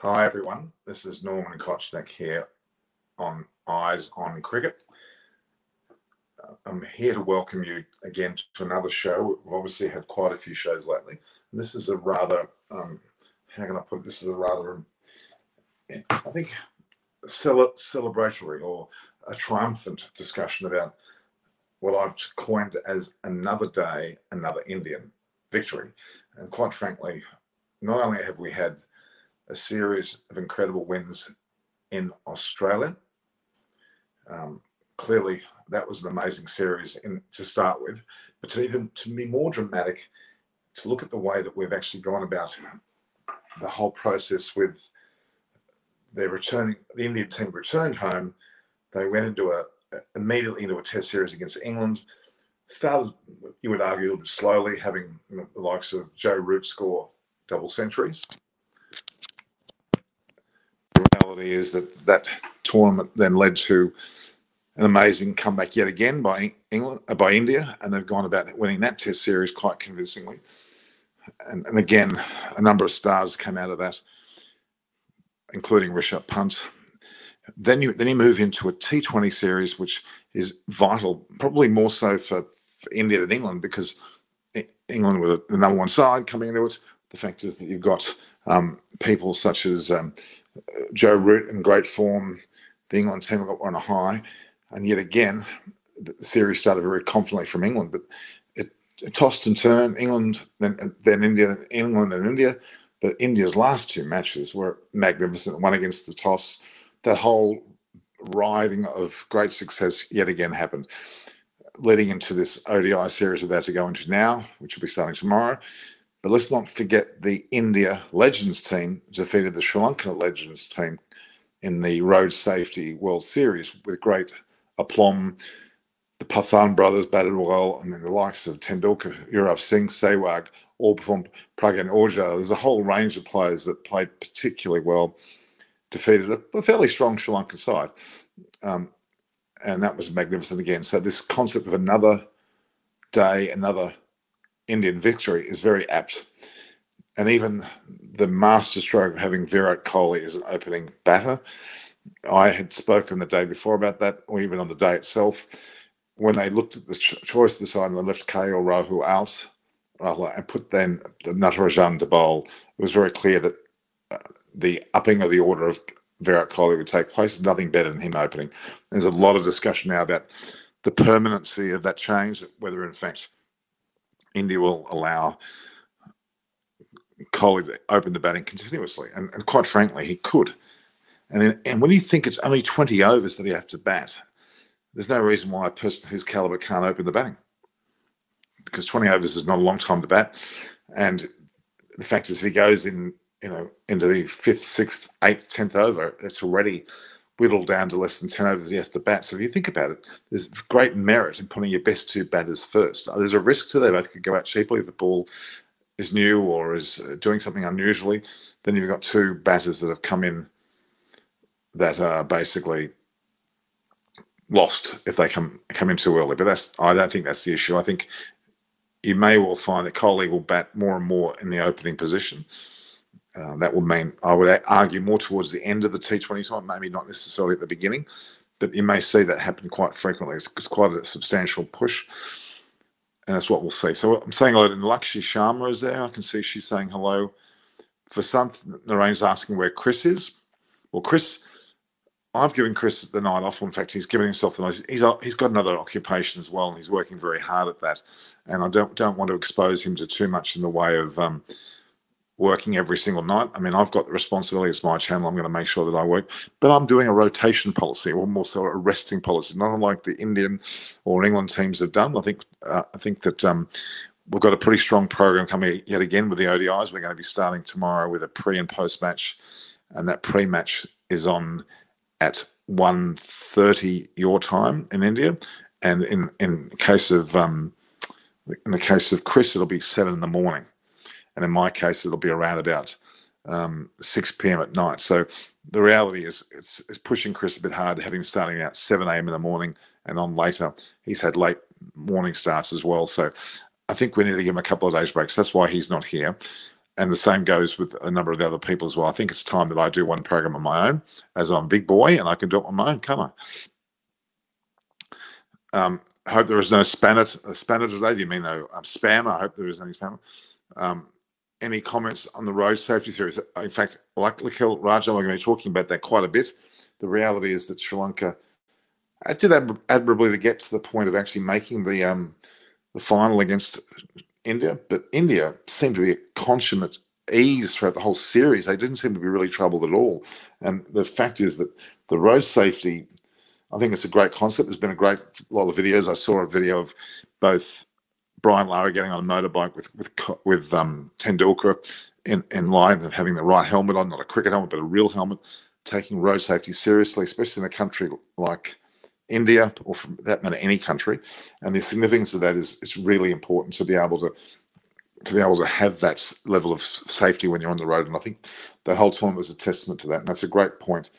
Hi everyone, this is Norman Kochnick here on Eyes on Cricket. I'm here to welcome you again to another show. We've obviously had quite a few shows lately. And this is a rather, how can I put it? This is a rather, I think, celebratory or a triumphant discussion about what I've coined as another day, another Indian victory. And quite frankly, not only have we had a series of incredible wins in Australia. Clearly, that was an amazing series to start with, but to be more dramatic, to look at the way that we've actually gone about the whole process with their returning. The Indian team returned home. They went immediately into a Test series against England. Started, you would argue, a little bit slowly, having the likes of Joe Root score double centuries. The reality is that tournament then led to an amazing comeback yet again by India, and they've gone about winning that Test series quite convincingly. And again, a number of stars came out of that, including Rishabh Pant. Then you move into a T20 series, which is vital, probably more so for India than England, because England were the number one side coming into it. The fact is that you've got people such as Joe Root in great form. The England team got on a high. And yet again, the series started very confidently from England, but it tossed and turned. England, then India, England and India. But India's last two matches were magnificent. One against the toss. That whole riding of great success yet again happened, leading into this ODI series we're about to go into now, which will be starting tomorrow. But let's not forget the India Legends team defeated the Sri Lanka Legends team in the Road Safety World Series with great aplomb. The Pathan brothers batted well. I mean, the likes of Tendulkar, Yuvraj Singh, Sehwag, all performed. Pragyan Aujla. There's a whole range of players that played particularly well, defeated a fairly strong Sri Lankan side. And that was magnificent again. So this concept of another day, another Indian victory is very apt. And even the masterstroke of having Virat Kohli as an opening batter, I had spoken the day before about that, or even on the day itself, when they looked at the choice of the side and they left KL Rahul out and put then the Natarajan to bowl, it was very clear that the upping of the order of Virat Kohli would take place. Nothing better than him opening. There's a lot of discussion now about the permanency of that change, whether in fact India will allow Kohli to open the batting continuously. And quite frankly, he could. And when you think it's only 20 overs that he has to bat, there's no reason why a person whose caliber can't open the batting, because 20 overs is not a long time to bat. And the fact is, if he goes into the 5th, 6th, 8th, 10th over, it's already whittled down to less than 10 overs he has to bat. So if you think about it, there's great merit in putting your best two batters first. There's a risk to they both could go out cheaply if the ball is new or is doing something unusually. Then you've got two batters that have come in that are basically lost if they come in too early. But I don't think that's the issue. I think you may well find that Kohli will bat more and more in the opening position. That will mean, I would argue, more towards the end of the T20 time, maybe not necessarily at the beginning, but you may see that happen quite frequently. It's quite a substantial push, and that's what we'll see. So I'm saying hello to Lakshmi Sharma is there. I can see she's saying hello. For some, Narain's asking where Chris is. Well, Chris, I've given Chris the night off. In fact, he's given himself the night. He's got another occupation as well, and he's working very hard at that. And I don't want to expose him to too much in the way of working every single night. I mean, I've got the responsibility. It's my channel. I'm going to make sure that I work. But I'm doing a rotation policy, or more so a resting policy, not unlike the Indian or England teams have done. I think that we've got a pretty strong program coming yet again with the ODIs. We're going to be starting tomorrow with a pre and post match, and that pre-match is on at 1:30 your time in India, and in the case of Chris, it'll be 7 in the morning, and in my case, it'll be around about 6 p.m. at night. So the reality is, it's pushing Chris a bit hard to have him starting out 7 a.m. in the morning and on later. He's had late morning starts as well, so I think we need to give him a couple of days breaks. That's why he's not here. and the same goes with a number of the other people as well. I think it's time that I do one program on my own, as I'm a big boy and I can do it on my own. Come on. I hope there is no spanner today. Do you mean no spam? I hope there is any spam. Any comments on the road safety series? In fact, like Nikhil Raja, we're going to be talking about that quite a bit. The reality is that Sri Lanka did admirably to get to the point of actually making the final against India, but India seemed to be a consummate ease throughout the whole series. They didn't seem to be really troubled at all. And the fact is that the road safety, I think it's a great concept. There's been a lot of videos. I saw a video of both Brian Lara getting on a motorbike with Tendulkar in line and having the right helmet on, not a cricket helmet, but a real helmet, taking road safety seriously, especially in a country like India, or for that matter, any country. And the significance of that is it's really important to be able to have that level of safety when you're on the road. And I think the whole tournament was a testament to that. And that's a great point.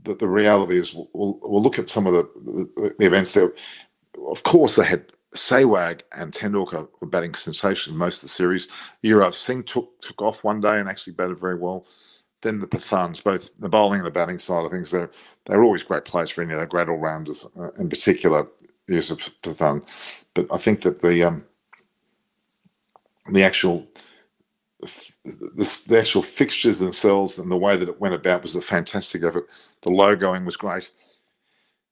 That the reality is, we'll look at some of the events there. Of course, they had Sehwag and Tendulkar were batting sensationally most of the series. Yuvraj Singh took off one day and actually batted very well. Then the Pathans, both the bowling and the batting side of things, they're always great players for India. They're great all-rounders, in particular, Yusuf Pathan. But I think that the actual fixtures themselves and the way that it went about was a fantastic effort. The logoing was great.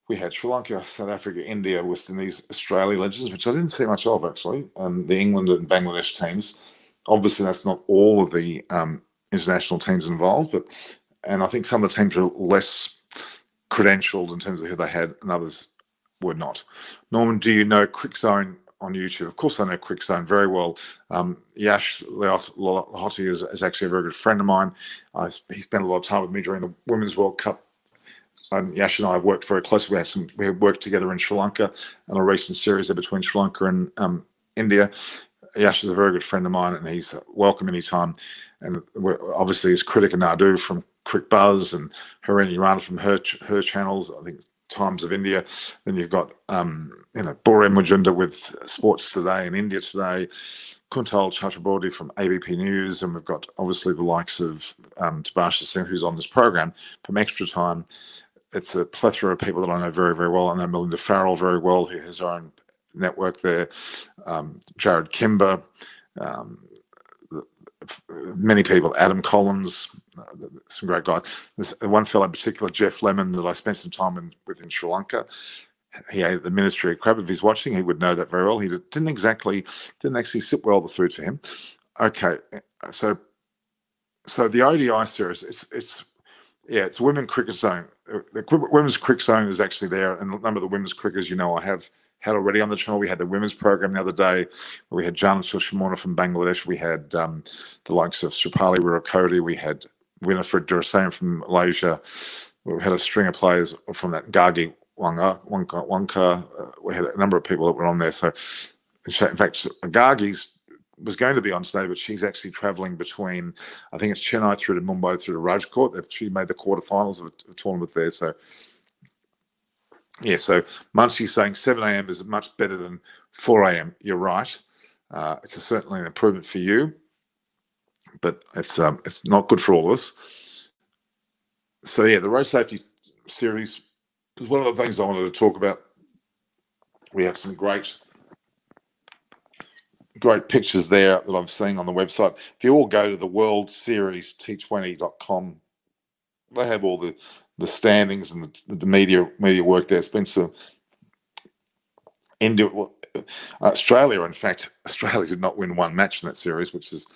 We had Sri Lanka, South Africa, India, West Indies, Australia legends, which I didn't see much of, actually, and the England and Bangladesh teams. Obviously, that's not all of the international teams involved, and I think some of the teams are less credentialed in terms of who they had, and others were not. Norman, do you know Crick Zone on YouTube? Of course I know Crick Zone very well. Yash Lahoti is actually a very good friend of mine. He spent a lot of time with me during the Women's World Cup. Yash and I have worked very closely. We have worked together in Sri Lanka on a recent series there between Sri Lanka and India. Yash is a very good friend of mine, and he's welcome anytime. And obviously, his critic Nadu from Crick Buzz and Harini Rana from her channels. I think Times of India. Then you've got Borem Mujunda with Sports Today in India Today. Kuntal Chakraborty from ABP News, and we've got obviously the likes of Tabasha Singh, who's on this program from Extra Time. It's a plethora of people that I know very, very well. I know Melinda Farrell very well, who has her own network there. Jared Kimber, many people, Adam Collins, some great guys. There's one fellow in particular, Jeff Lemon, that I spent some time with in Sri Lanka. He ate at the Ministry of Crab. If he's watching, he would know that very well. He didn't actually sit well, the food for him. Okay, so the ODI series, it's Women Cricket Zone. The Women's Cricket Zone is actually there, and a number of the women's cricketers, I have had already on the channel. We had the women's program the other day, where we had Janat Sushmona from Bangladesh. We had the likes of Sripali Wirakoti. We had Winifred Durasain from Malaysia. We had a string of players from that Gargi Wangka. We had a number of people that were on there. So, in fact, Gargi's was going to be on today, but she's actually travelling between, I think it's Chennai through to Mumbai through to Rajkot. She made the quarterfinals of a tournament there. So, yeah, so Muncie's saying 7 a.m. is much better than 4 a.m. You're right. It's certainly an improvement for you, but it's not good for all of us. So, yeah, the road safety series is one of the things I wanted to talk about. We have some great pictures there that I'm seeing on the website. If you all go to the World Series T20.com, they have all the standings and the media work there. It's been some India, Australia. In fact, Australia did not win one match in that series, which is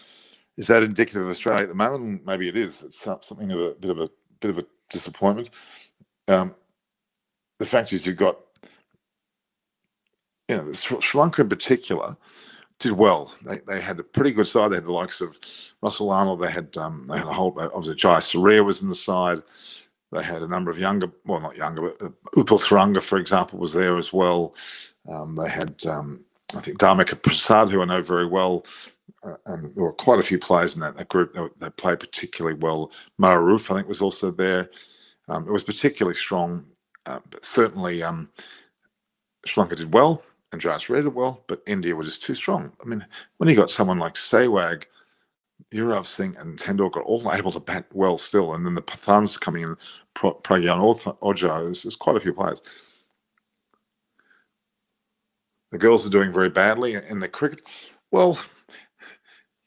that indicative of Australia at the moment? Maybe it is. It's something of a bit of a disappointment. The fact is, you've got Sri Lanka in particular did well. They had a pretty good side. They had the likes of Russell Arnold. They had a whole, obviously Jai Surya was in the side. They had a number of younger, well, not younger, but Upal Tharanga, for example, was there as well. They had, I think, Dharmika Prasad, who I know very well. And there were quite a few players in that group that played particularly well. Maruf, I think, was also there. It was particularly strong. But certainly, Sri Lanka did well and Jai Surya did well, but India was just too strong. I mean, when you got someone like Sehwag Yuvraj Singh and Tendulkar are all able to bat well still, and then the Pathans coming in, Pragyan Ojo, there's quite a few players. The girls are doing very badly in the cricket. Well,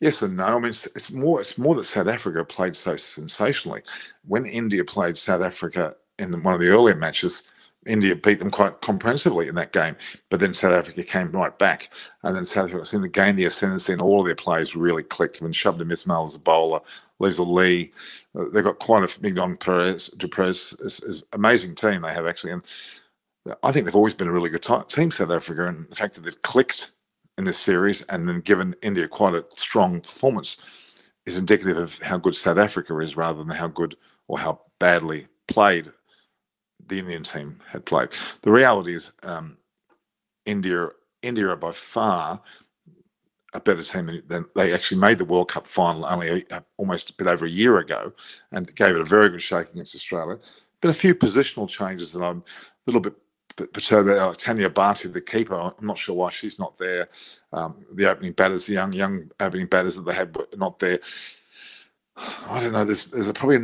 yes and no. I mean, it's more that South Africa played so sensationally. When India played South Africa in one of the earlier matches, India beat them quite comprehensively in that game. But then South Africa came right back, and then South Africa seemed to gain the ascendancy, and all of their players really clicked. I mean, Shabda Ismail as a bowler, Lisa Lee, they've got quite a Mignon Perez, Duprez, is amazing team they have actually, and I think they've always been a really good team, South Africa, and the fact that they've clicked in this series and then given India quite a strong performance is indicative of how good South Africa is rather than how good or how badly played the Indian team had played. The reality is India are by far a better team than they actually made the World Cup final only almost a bit over a year ago and gave it a very good shake against Australia. Been a few positional changes that I'm a little bit perturbed about. Tanya Bartu, the keeper, I'm not sure why she's not there. The opening batters, the young opening batters that they had were not there. I don't know. There's probably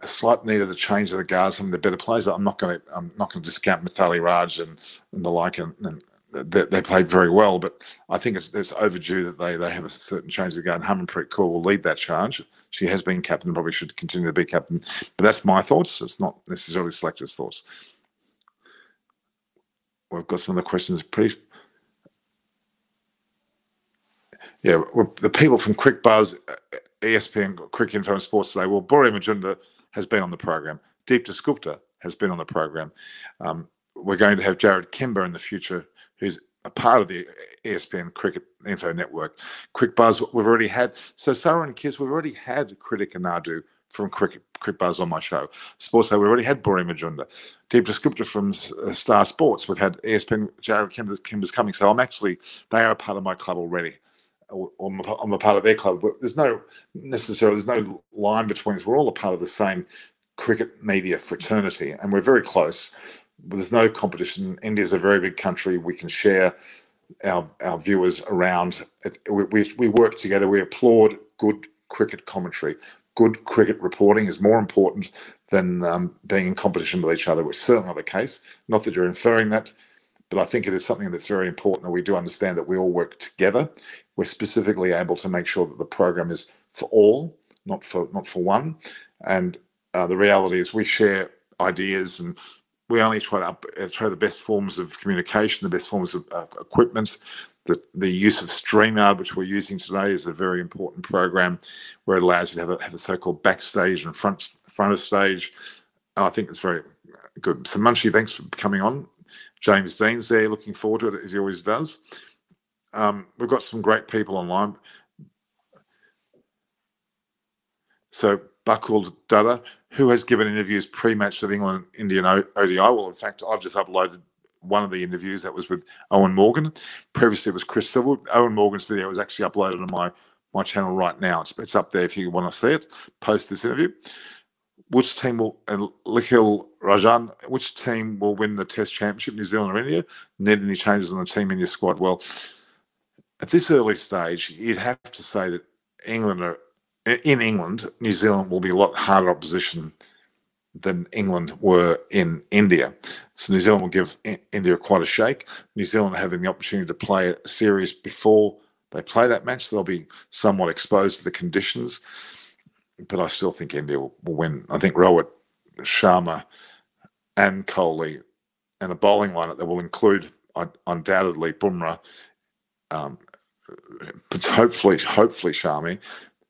a slight need of the change of the guard, some of the better players. I'm not going to discount Mithali Raj and the like, and they played very well. But I think it's overdue that they have a certain change of the guard. And Harmanpreet Kaur will lead that charge. She has been captain, probably should continue to be captain. But that's my thoughts. It's not necessarily selectors' thoughts. We've got some other questions. Yeah, well, the people from Quick Buzz, ESPN, Quick Info and Sports today. Well, Bori Majunda has been on the program. Deep Dasgupta has been on the program. We're going to have Jared Kimber in the future, who's a part of the ESPN Cricket Info Network. Quick Buzz, we've already had. So Sarah and Kiz, we've already had Kritik and Nadu from Quick Buzz on my show. Sports Day, we already had Bori Majunda. Deep Dasgupta from Star Sports, we've had ESPN, Jared Kimber's coming. So they are a part of my club already. I'm a part of their club. But there's no line between us. We're all a part of the same cricket media fraternity, and we're very close. But there's no competition. India's a very big country. We can share our viewers around. We work together. We applaud good cricket commentary. Good cricket reporting is more important than being in competition with each other, which is certainly not the case. Not that you're inferring that, but I think it is something that's very important that we do understand that we all work together. We're specifically able to make sure that the program is for all, not for one. And the reality is we share ideas, and we only try the best forms of communication, the best forms of equipment. The use of StreamYard, which we're using today, is a very important program where it allows you to have a so-called backstage and front of stage. And I think it's very good. So Munchie, thanks for coming on. James Dean's there, looking forward to it, as he always does. We've got some great people online. So Bakul Dada, who has given interviews pre-match of England Indian ODI? Well, in fact, I've just uploaded one of the interviews. That was with Owen Morgan. Previously, it was Chris Civil. Owen Morgan's video is actually uploaded on my channel right now. It's up there if you want to see it. Post this interview. Which team will, and Nikhil Rajan, which team will win the Test Championship, New Zealand or India? Need any changes on the team India squad? Well, at this early stage, you'd have to say that in England, New Zealand will be a lot harder opposition than England were in India. So New Zealand will give India quite a shake. New Zealand having the opportunity to play a series before they play that match, so they'll be somewhat exposed to the conditions. But I still think India will win. I think Rohit, Sharma and Kohli, and a bowling lineup that will include undoubtedly Bumrah, but hopefully Shami,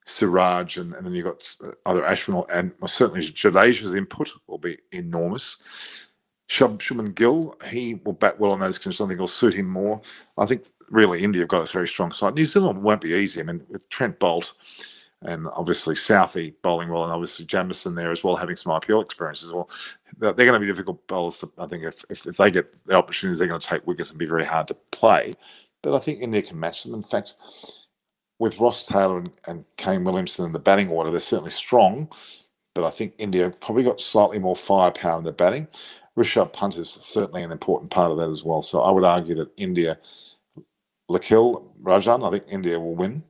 Siraj, and then you've got either Ashwin and certainly Jadeja's input will be enormous. Shubman Gill, he will bat well on those conditions. I think it'll suit him more. I think really India have got a very strong side. New Zealand won't be easy. I mean, with Trent Bolt and obviously Southey bowling well, and obviously Jamieson there as well, having some IPL experience as well. They're going to be difficult bowlers. I think if they get the opportunities, they're going to take wickets and be very hard to play. But I think India can match them. In fact, with Ross Taylor and Kane Williamson in the batting order, they're certainly strong. But I think India probably got slightly more firepower in the batting. Rishabh Pant is certainly an important part of that as well. So I would argue that India, Nikhil Rajan, I think India will win.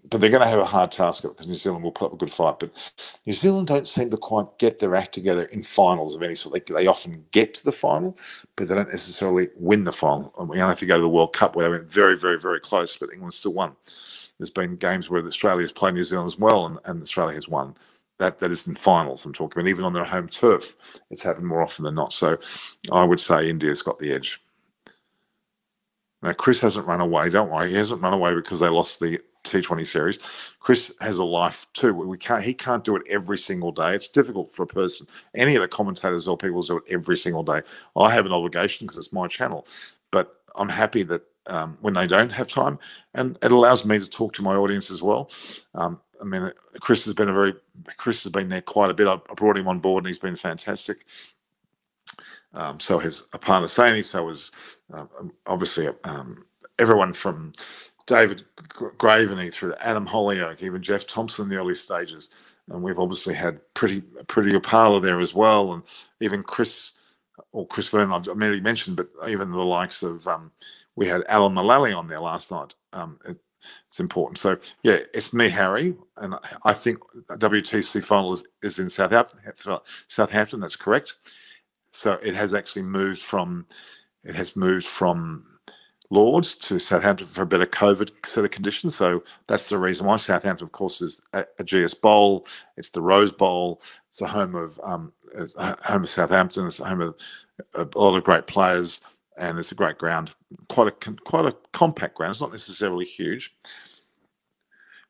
But they're going to have a hard task because New Zealand will put up a good fight. But New Zealand don't seem to quite get their act together in finals of any sort. They often get to the final, but they don't necessarily win the final. And we only have to go to the World Cup where they went very, very, very close, but England still won. There's been games where Australia has played New Zealand as well, and Australia has won. That is in finals I'm talking about. Even on their home turf, it's happened more often than not. So I would say India's got the edge. Now, Chris hasn't run away. Don't worry. He hasn't run away because they lost the T20 series. Chris has a life too. He can't do it every single day. It's difficult for a person. Any of the commentators or people do it every single day. I have an obligation because it's my channel. But I'm happy that when they don't have time, and it allows me to talk to my audience as well. I mean, Chris has been there quite a bit. I brought him on board and he's been fantastic. So has Aparna Saini, so has obviously everyone from David Graveney through to Adam Hollyoak, even Jeff Thompson in the early stages. And we've obviously had pretty Opala there as well. And even Chris Vernon, I've already mentioned, but even the likes of, we had Alan Mullally on there last night. It's important. So, yeah, it's me, Harry, and I think WTC final is in Southampton. That's correct. So it has actually moved from Lords to Southampton for a better COVID set of conditions. So that's the reason why. Southampton, of course, is a GS Bowl. It's the Rose Bowl. It's the home of Southampton. It's the home of a lot of great players, and it's a great ground. Quite a compact ground. It's not necessarily huge.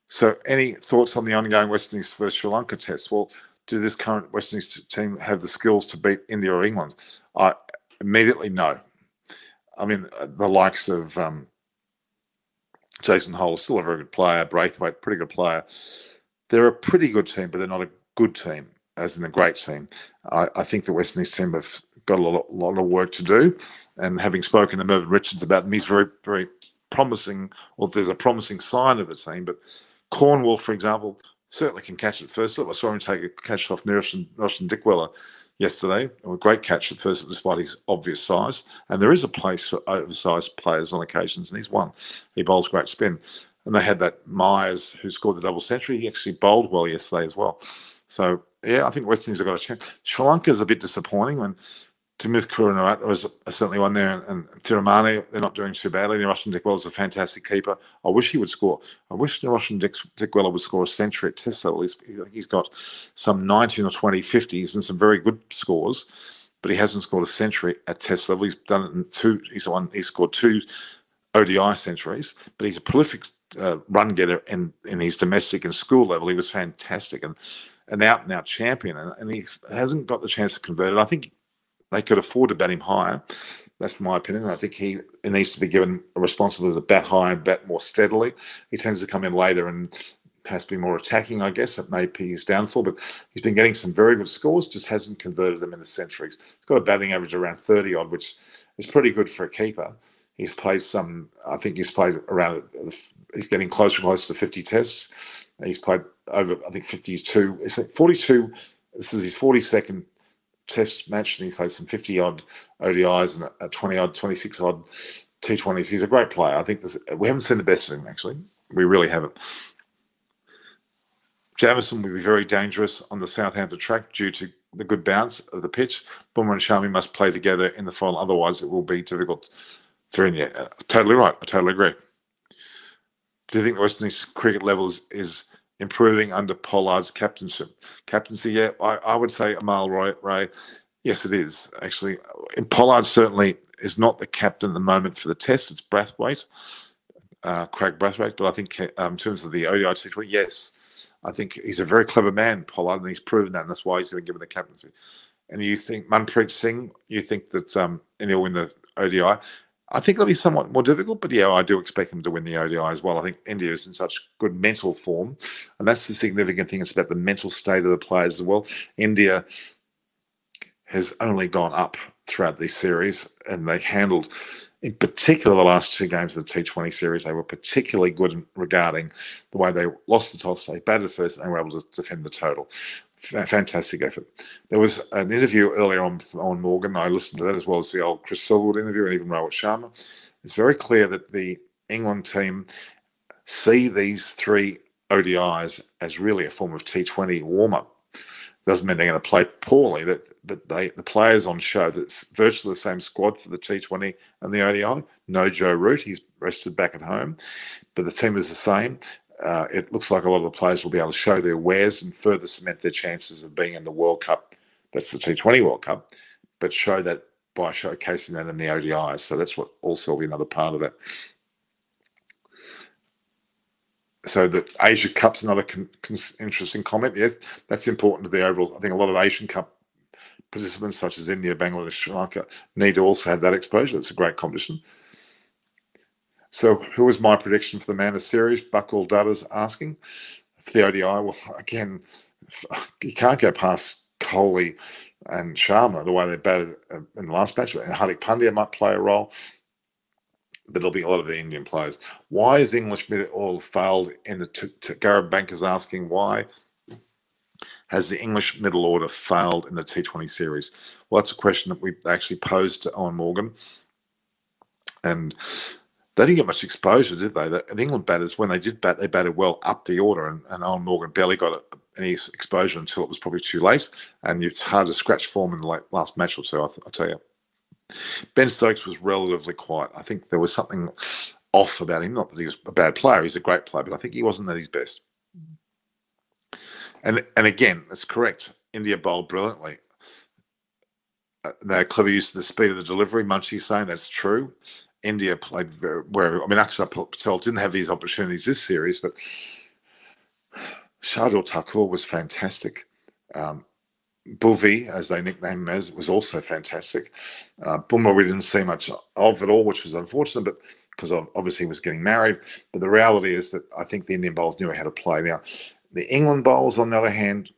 So, any thoughts on the ongoing West Indies versus Sri Lanka test? Well, do this current West Indies team have the skills to beat India or England? I immediately no. I mean, the likes of Jason Hole is still a very good player. Braithwaite, pretty good player. They're a pretty good team, but they're not a good team, as in a great team. I think the West Indies team have got a lot of work to do. And having spoken to Mervyn Richards about them, he's very, very promising, or there's a promising sign of the team. But Cornwall, for example, certainly can catch it first. I saw him take a catch off Roshan Dickweller yesterday. A great catch at first, despite his obvious size. And there is a place for oversized players on occasions, and he's one. He bowls great spin. And they had that Myers who scored the double century. He actually bowled well yesterday as well. So, yeah, I think West Indies have got a chance. Sri Lanka is a bit disappointing when Timith Kurunarata was certainly one there, and Thiramani, they're not doing too badly. Roshan Dickweller is a fantastic keeper. I wish he would score. I wish Roshan Dickweller would score a century at Test level. He's got some 19 or 20 50s and some very good scores, but he hasn't scored a century at Test level. He's done it in two. He's scored 2 ODI centuries, but he's a prolific run getter in his domestic and school level. He was fantastic and an out-and-out champion, and he hasn't got the chance to convert it. I think they could afford to bat him higher. That's my opinion. I think he needs to be given a responsibility to bat high and bat more steadily. He tends to come in later and has to be more attacking, I guess. That may be his downfall, but he's been getting some very good scores, just hasn't converted them into centuries. He's got a batting average around 30-odd, which is pretty good for a keeper. He's played around, he's getting closer and closer to 50 tests. He's played over, I think, 52. It's like 42. This is his 42nd test match, and he's played some 50-odd ODIs and a 20-odd, 26-odd T20s. He's a great player. I think we haven't seen the best of him, actually. We really haven't. Jamieson will be very dangerous on the Southampton track due to the good bounce of the pitch. Bumrah and Shami must play together in the final, otherwise it will be difficult. Totally right. I totally agree. Do you think the West Indies cricket level is improving under Pollard's captaincy? Yeah, I would say Amal Ray. Yes, it is, actually. And Pollard certainly is not the captain at the moment for the Test. It's Braithwaite, Craig Braithwaite. But I think in terms of the ODI T20, yes, I think he's a very clever man, Pollard, and he's proven that, and that's why he's been given the captaincy. And you think Manpreet Singh, you think that he'll win the ODI? I think it'll be somewhat more difficult, but yeah, I do expect him to win the ODI as well. I think India is in such good mental form, and that's the significant thing. It's about the mental state of the players as well. India has only gone up throughout this series, and they handled, in particular, the last 2 games of the T20 series. They were particularly good regarding the way they lost the toss. They batted first, and they were able to defend the total. Fantastic effort. There was an interview earlier on Morgan. I listened to that as well as the old Chris Silverwood interview and even Rohit Sharma. It's very clear that the England team see these 3 ODIs as really a form of T20 warm-up. Doesn't mean they're going to play poorly. The players on show, that's virtually the same squad for the T20 and the ODI. No Joe Root, he's rested back at home, but the team is the same. It looks like a lot of the players will be able to show their wares and further cement their chances of being in the World Cup. That's the T20 World Cup, but show that by showcasing that in the ODIs. So that's what also will be another part of that. So the Asia Cup's another interesting comment. Yes, that's important to the overall. I think a lot of Asian Cup participants, such as India, Bangladesh, Sri Lanka, need to also have that exposure. It's a great competition. So who was my prediction for the man of the series? Buckle Dudders asking. For the ODI, well, again, you can't go past Kohli and Sharma the way they batted in the last match. And Hardik Pandya might play a role, but there'll be a lot of the Indian players. Why is English mid all failed in the Garib Banker's asking why has the English middle order failed in the T20 series? Well, that's a question that we actually posed to Owen Morgan, and they didn't get much exposure, did they? The England batters, when they did bat, they batted well up the order, and Owen Morgan barely got any exposure until it was probably too late, and it's hard to scratch form in the last match or two, I'll tell you. Ben Stokes was relatively quiet. I think there was something off about him. Not that he was a bad player. He's a great player, but I think he wasn't at his best. And again, it's correct. India bowled brilliantly. They're clever use of the speed of the delivery. Munchie's saying that's true. India played very well. I mean, Akshar Patel didn't have these opportunities this series, but Shardul Thakur was fantastic. Bhuvi, as they nicknamed him as, was also fantastic. Bumrah we didn't see much of at all, which was unfortunate, but because obviously he was getting married. But the reality is that I think the Indian bowlers knew how to play. Now, the England bowlers, on the other hand,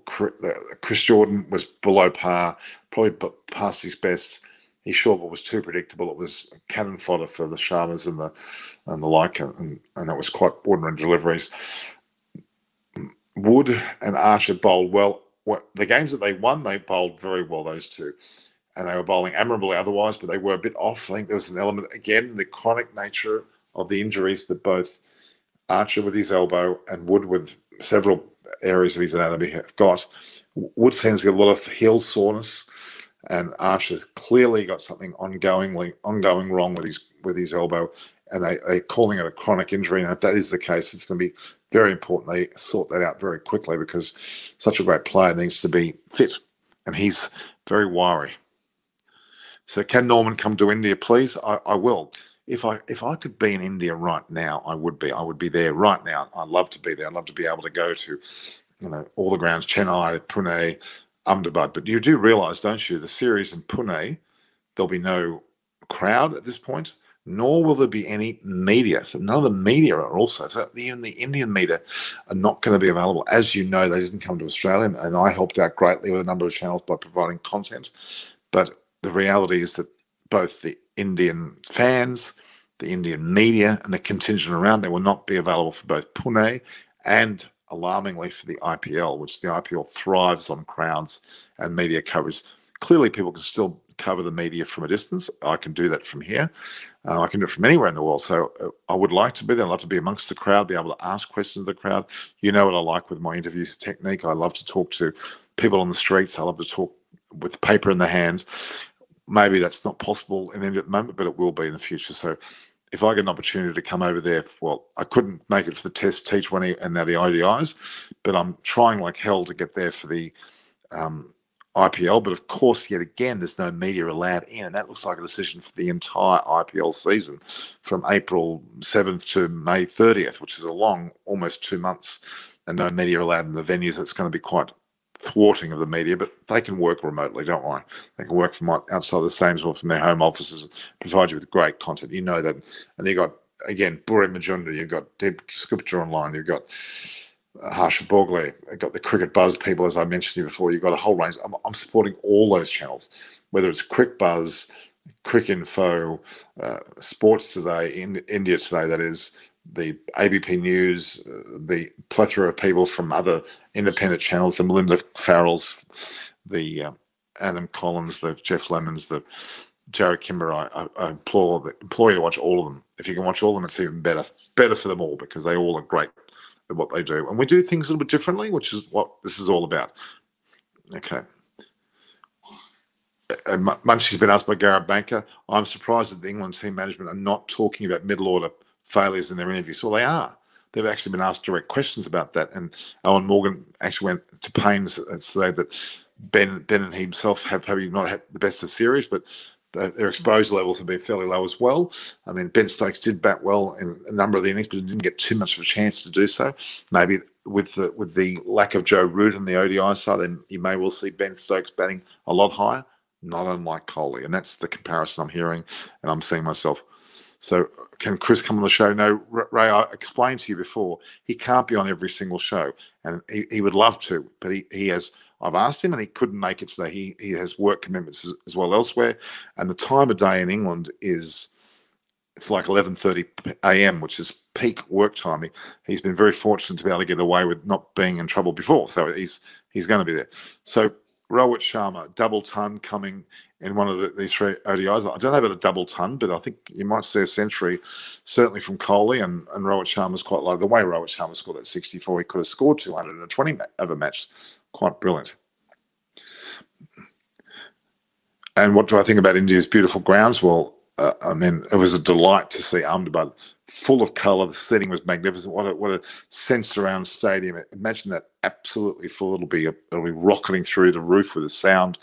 Chris Jordan was below par, probably past his best. His short ball was too predictable. It was cannon fodder for the Sharmas and the like, and that was quite ordinary deliveries. Wood and Archer bowled well. The games that they won, they bowled very well, those two. And they were bowling admirably otherwise, but they were a bit off. I think there was an element, again, the chronic nature of the injuries that both Archer with his elbow and Wood with several areas of his anatomy have got. Wood seems to get a lot of heel soreness, and Archer's clearly got something ongoing wrong with his elbow, and they're calling it a chronic injury. And if that is the case, it's going to be very important they sort that out very quickly, because such a great player needs to be fit, and he's very wiry. So can Norman come to India, please? I will. If I could be in India right now, I would be. I would be there right now. I'd love to be there. I'd love to be able to go to, all the grounds, Chennai, Pune, Ahmedabad. But you do realise, don't you, the series in Pune, there'll be no crowd at this point, nor will there be any media. So none of the media are also. So even the Indian media are not going to be available. As you know, they didn't come to Australia, and I helped out greatly with a number of channels by providing content. But the reality is that both the Indian fans, the Indian media, and the contingent around there will not be available for both Pune and, alarmingly, for the IPL, which the IPL thrives on crowds and media coverage. Clearly, people can still cover the media from a distance. I can do that from here. I can do it from anywhere in the world. So I would like to be there. I'd love to be amongst the crowd, be able to ask questions of the crowd. You know what I like with my interviews technique. I love to talk to people on the streets. I love to talk with paper in the hand. Maybe that's not possible in India at the moment, but it will be in the future. So if I get an opportunity to come over there, well, I couldn't make it for the Test, T20, and now the ODIs, but I'm trying like hell to get there for the IPL. But of course, yet again, there's no media allowed in, and that looks like a decision for the entire IPL season from April 7th to May 30th, which is a long, almost 2 months, and no media allowed in the venues. It's going to be quite thwarting of the media, but they can work remotely, don't worry. They can work from outside the same or from their home offices, provide you with great content. You know that. And you've got, again, Bure Majumdar, you've got Deb Scripture Online, you've got Harsha Bogle, you've got the Cricket Buzz people, as I mentioned to you before. You've got a whole range. I'm supporting all those channels, whether it's Crick Buzz, Crick Info, Sports Today, India Today, that is, the ABP News, the plethora of people from other independent channels, the Melinda Farrells, the Adam Collins, the Jeff Lemons, the Jared Kimber, I implore you to watch all of them. If you can watch all of them, it's even better for them all, because they all are great at what they do. And we do things a little bit differently, which is what this is all about. Okay. Munchie's been asked by Garrett Banker, I'm surprised that the England team management are not talking about middle order failures in their interviews. Well, they are. They've actually been asked direct questions about that. And Owen Morgan actually went to pains to say that Ben and himself have probably not had the best of series, but their exposure levels have been fairly low as well. I mean, Ben Stokes did bat well in a number of the innings, but he didn't get too much of a chance to do so. Maybe with the lack of Joe Root on the ODI side, then you may well see Ben Stokes batting a lot higher, not unlike Kohli. And that's the comparison I'm hearing and I'm seeing myself. So can Chris come on the show? No, Ray, I explained to you before, he can't be on every single show. And he would love to, but he has... I've asked him and he couldn't make it today. He has work commitments as well elsewhere. And the time of day in England it's like 11:30 a.m., which is peak work time. He's been very fortunate to be able to get away with not being in trouble before. So he's going to be there. So Rohit Sharma, double ton coming in one of these three ODIs. I don't know about a double ton, but I think you might see a century, certainly from Kohli, and Rohit Sharma's quite low. The way Rohit Sharma scored that 64, he could have scored 220 over match. Quite brilliant. And what do I think about India's beautiful grounds? Well, I mean, it was a delight to see Ahmedabad full of colour. The setting was magnificent. What a sense around stadium. Imagine that absolutely full. It'll be rocketing through the roof with the sound.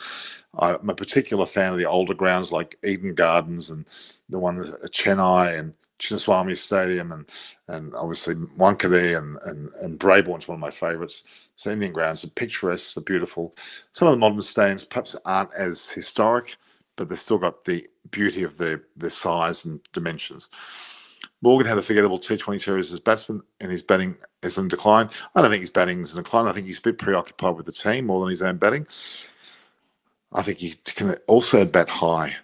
I'm a particular fan of the older grounds like Eden Gardens and the one at Chennai and Chinnaswamy Stadium and obviously Wankhede and Brabourne's one of my favourites. So Indian grounds are picturesque, they're beautiful. Some of the modern stadiums perhaps aren't as historic, but they've still got the beauty of their size and dimensions. Morgan had a forgettable T20 series as batsman, and his batting is in decline. I don't think his batting is in decline. I think he's a bit preoccupied with the team more than his own batting. I think he can also bat high.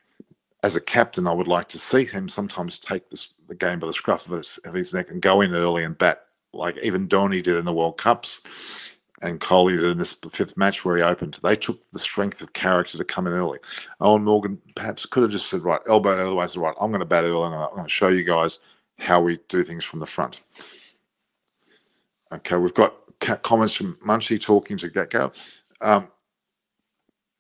As a captain, I would like to see him sometimes take the game by the scruff of his neck and go in early and bat, like even Dhoni did in the World Cups and Kohli did in this fifth match where he opened. They took the strength of character to come in early. Owen Morgan perhaps could have just said, right, elbow out of the way, said, right, I'm going to bat early and I'm going to show you guys how we do things from the front. Okay, we've got comments from Munchie talking to Gatgo.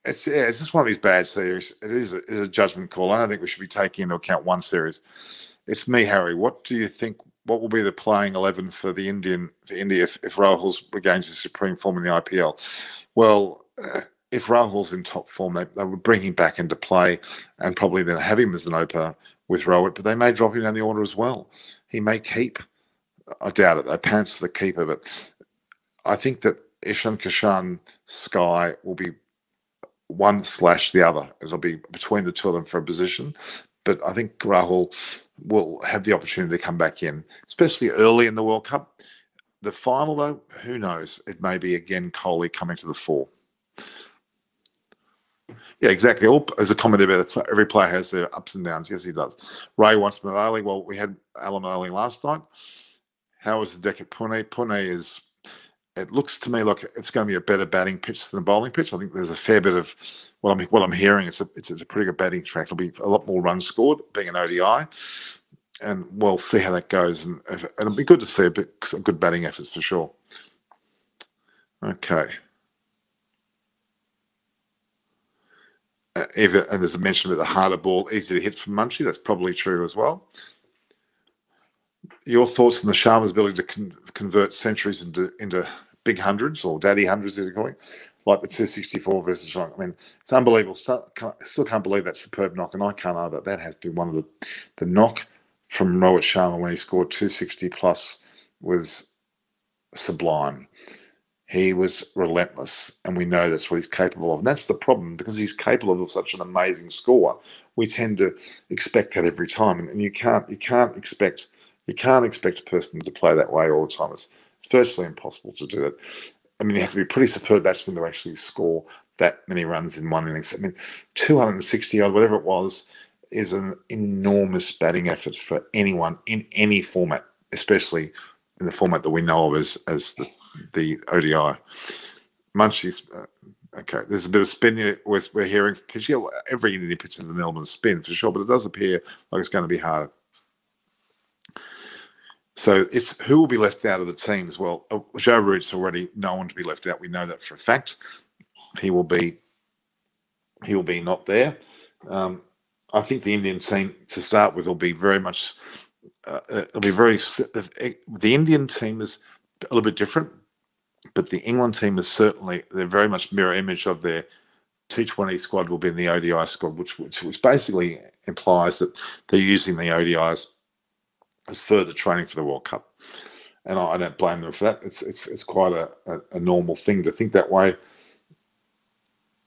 It's just one of these bad series. It is a judgment call. I don't think we should be taking into account one series. It's me, Harry. What do you think? What will be the playing 11 for India if Rahul regains his supreme form in the IPL? Well, if Rahul's in top form, they would bring him back into play and probably then have him as an opener with Rohit, but they may drop him down the order as well. He may keep. I doubt it. They pants the keeper, but I think that Ishan Kishan Sky will be one/the other. It'll be between the two of them for a position. But I think Rahul will have the opportunity to come back in, especially early in the World Cup. The final, though, who knows? It may be again Kohli coming to the fore. Yeah, exactly. As a comment about it, every player has their ups and downs. Yes, he does. Ray wants Malali. Well, we had Alan Malali last night. How was the deck at Pune? Pune is... It looks to me like it's going to be a better batting pitch than a bowling pitch. I think there's a fair bit of what I'm hearing. It's a pretty good batting track. It'll be a lot more runs scored, being an ODI, and we'll see how that goes. And it'll be good to see a good batting efforts for sure. Okay. And there's a mention of the harder ball, easy to hit from Munchie. That's probably true as well. Your thoughts on the Sharma's ability to convert centuries into big hundreds or daddy hundreds, as you're calling, like the 264 versus I mean, it's unbelievable. I still can't believe that superb knock, and I can't either. That has to be one of the knock from Rohit Sharma when he scored 260 plus was sublime. He was relentless, and we know that's what he's capable of. And that's the problem, because he's capable of such an amazing score. We tend to expect that every time, and you can't expect a person to play that way all the time. It's virtually impossible to do that. I mean, you have to be a pretty superb batsman to actually score that many runs in one innings. I mean, 260 odd, whatever it was, is an enormous batting effort for anyone in any format, especially in the format that we know of as the ODI. Munchie's Okay, there's a bit of spin here. We're hearing pitch. Yeah, every Indian pitch has an element of spin for sure, but it does appear like it's going to be hard. So it's who will be left out of the teams. Well, Joe Root's already known to be left out. We know that for a fact. He will be not there. I think the Indian team to start with will be very much. It'll be very. The Indian team is a little bit different, but the England team is certainly they're very much mirror image of their T20 squad will be in the ODI squad, which basically implies that they're using the ODIs as further training for the World Cup, and I don't blame them for that. It's quite a normal thing to think that way.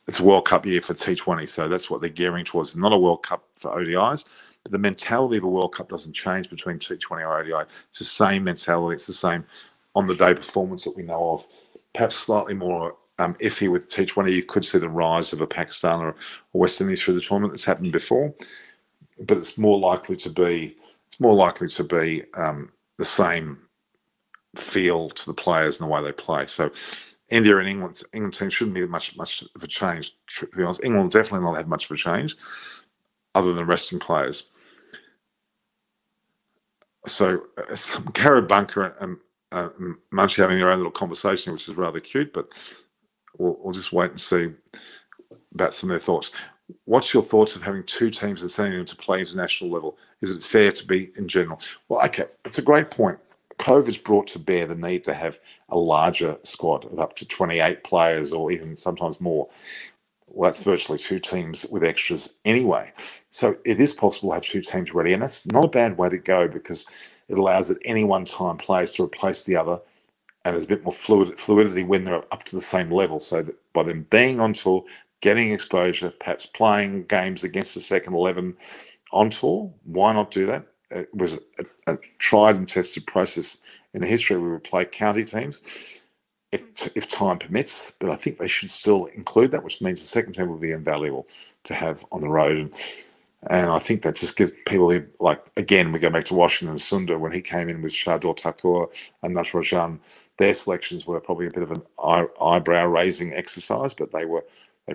It's a World Cup year for T20, so that's what they're gearing towards. Not a World Cup for ODIs, but the mentality of a World Cup doesn't change between T20 or ODI. It's the same mentality. It's the same on-the-day performance that we know of. Perhaps slightly more iffy with T20. You could see the rise of a Pakistan or West Indies through the tournament. It's happened before, but it's more likely to be the same feel to the players and the way they play. So India and England team shouldn't be much of a change. To be honest, England will definitely not have much of a change, other than resting players. So Garrett Bunker and Munchie having their own little conversation, which is rather cute, but we'll just wait and see about some of their thoughts. What's your thoughts of having two teams and sending them to play international level? Is it fair to be in general? Well, okay, that's a great point. COVID's brought to bear the need to have a larger squad of up to 28 players or even sometimes more. Well, that's virtually two teams with extras anyway. So it is possible to have two teams ready, and that's not a bad way to go because it allows at any one time players to replace the other, and there's a bit more fluidity when they're up to the same level. So that by them being on tour, getting exposure, perhaps playing games against the second 11 on tour, why not do that? It was a tried and tested process in the history. We would play county teams if time permits, but I think they should still include that, which means the second team will be invaluable to have on the road. And I think that just gives people, like, again, we go back to Washington Sundar when he came in with Shardul Thakur and Natarajan. Their selections were probably a bit of an eyebrow-raising exercise, but they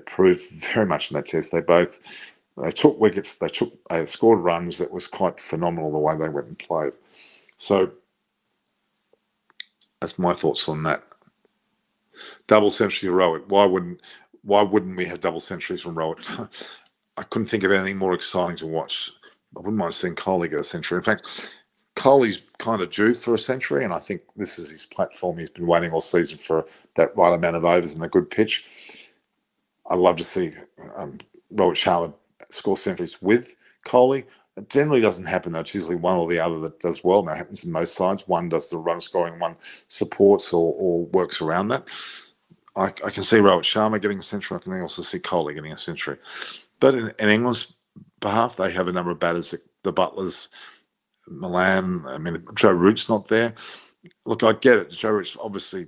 proved very much in that test. They took wickets, they scored runs. That was quite phenomenal the way they went and played. So that's my thoughts on that. Double century to Rowett. Why wouldn't we have double centuries from Rowett? I couldn't think of anything more exciting to watch. I wouldn't mind seeing Kohli get a century. In fact, Kohli's kind of due for a century, and I think this is his platform. He's been waiting all season for that right amount of overs and a good pitch. I'd love to see Rohit Sharma score centuries with Kohli. It generally doesn't happen, though. It's usually one or the other that does well. Now, it happens in most sides. One does the run scoring, one supports or works around that. I can see Rohit Sharma getting a century. I can also see Kohli getting a century. But in England's behalf, they have a number of batters, the Butlers, Malan. I mean, Joe Root's not there. Look, I get it. Joe Root's obviously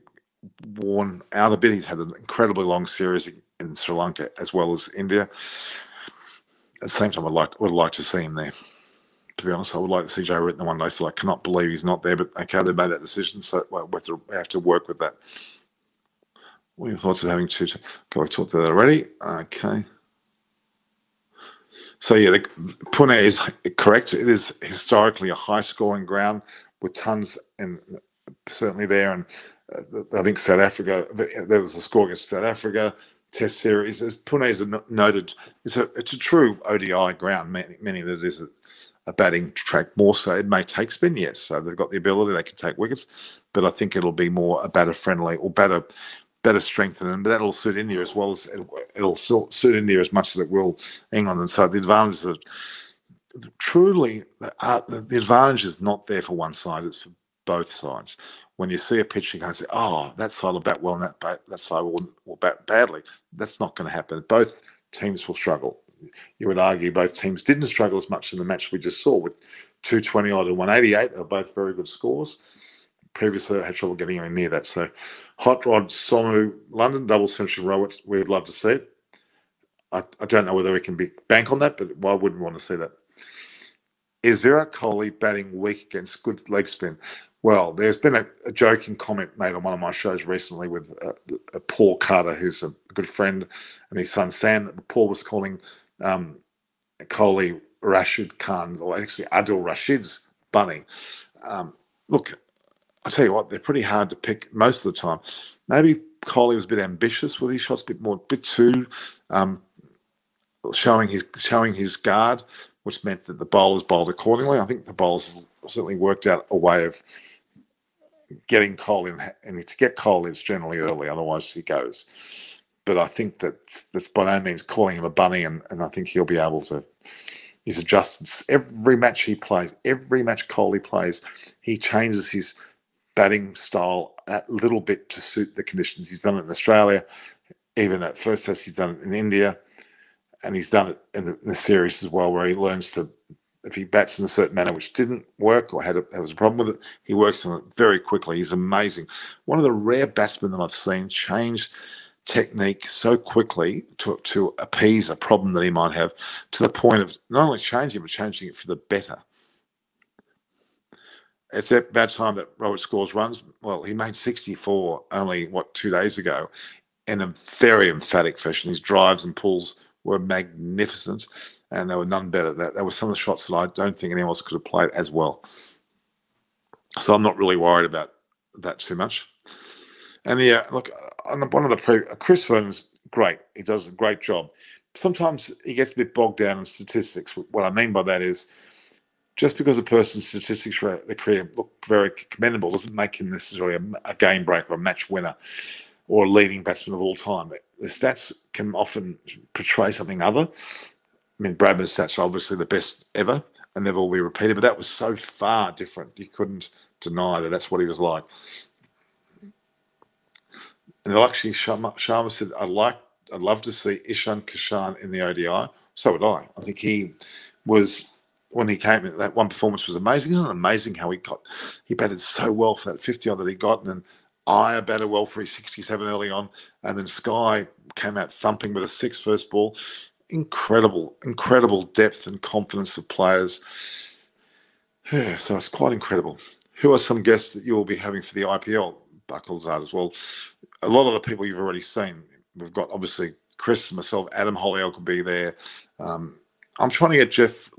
worn out a bit. He's had an incredibly long series in Sri Lanka as well as India. At the same time, would like to see him there. To be honest, I would like to see Joe Root in the one day. So I cannot believe he's not there. But okay, they made that decision, so we have to work with that. What are your thoughts of having two? Okay, we've talked about that already. Okay. So yeah, Pune is correct. It is historically a high-scoring ground with tons, and certainly there. And I think South Africa. There was a score against South Africa. Test series, as Pune is noted, it's a true ODI ground, meaning that it is a batting track more so. It may take spin, yes, so they've got the ability, they can take wickets, but I think it'll be more a batter-friendly or better strengthened, but that'll suit India as well as it'll suit India as much as it will England. And so the advantage is truly, the advantage is not there for one side, it's for both sides. When you see a pitch, you can say, oh, that side will bat well and that side will bat badly. That's not going to happen. Both teams will struggle. You would argue both teams didn't struggle as much in the match we just saw with 220-odd and 188. They're both very good scores. Previously, I had trouble getting anywhere near that. So, Hot Rod, Somu, London, double century Rowett, we'd love to see it. I don't know whether we can bank on that, but why wouldn't we want to see that? Is Virat Kohli batting weak against good leg spin? Well, there's been a joking comment made on one of my shows recently with Paul Carter, who's a good friend, and his son Sam. That Paul was calling Kohli Rashid Khan, or actually Adil Rashid's bunny. Look, I tell you what, they're pretty hard to pick most of the time. Maybe Kohli was a bit ambitious with his shots, a bit too showing his guard, which meant that the bowlers bowled accordingly. I think the bowlers certainly worked out a way of getting Kohli, and to get Kohli, it's generally early, otherwise he goes. But I think that's by no means calling him a bunny, and I think he'll be able to. He's adjusted every match he plays, every match Kohli plays, he changes his batting style a little bit to suit the conditions. He's done it in Australia, even at first test, he's done it in India, and he's done it in the series as well, where he learns to, if he bats in a certain manner which didn't work or there was a problem with it, he works on it very quickly. He's amazing. One of the rare batsmen that I've seen change technique so quickly to appease a problem that he might have, to the point of not only changing it, but changing it for the better. It's about time that Robert scores runs. Well, he made 64 only, 2 days ago, in a very emphatic fashion. His drives and pulls were magnificent, and there were none better. That were some of the shots that I don't think anyone else could have played as well. So I'm not really worried about that too much. And yeah, look, on one of the Chris Vernon's great. He does a great job. Sometimes he gets a bit bogged down in statistics. What I mean by that is, just because a person's statistics for their career look very commendable doesn't make him necessarily a game breaker, a match winner, or a leading batsman of all time. The stats can often portray something other. I mean, Bradman's stats are obviously the best ever and never will be repeated, but that was so far different. You couldn't deny that that's what he was like. And actually, Sharma said, I'd love to see Ishan Kishan in the ODI. So would I. I think he was, when he came in, that one performance was amazing. Isn't it amazing how he batted so well for that 50 odd that he got, and then Iyer batted well for his 67 early on, and then Sky came out thumping with a 6 first ball. Incredible depth and confidence of players. Yeah, so it's quite incredible. Who are some guests that you will be having for the IPL? Buckles out as well. A lot of the people you've already seen. We've got obviously Chris, myself, Adam Hollyoak will be there. I'm trying to get Jeff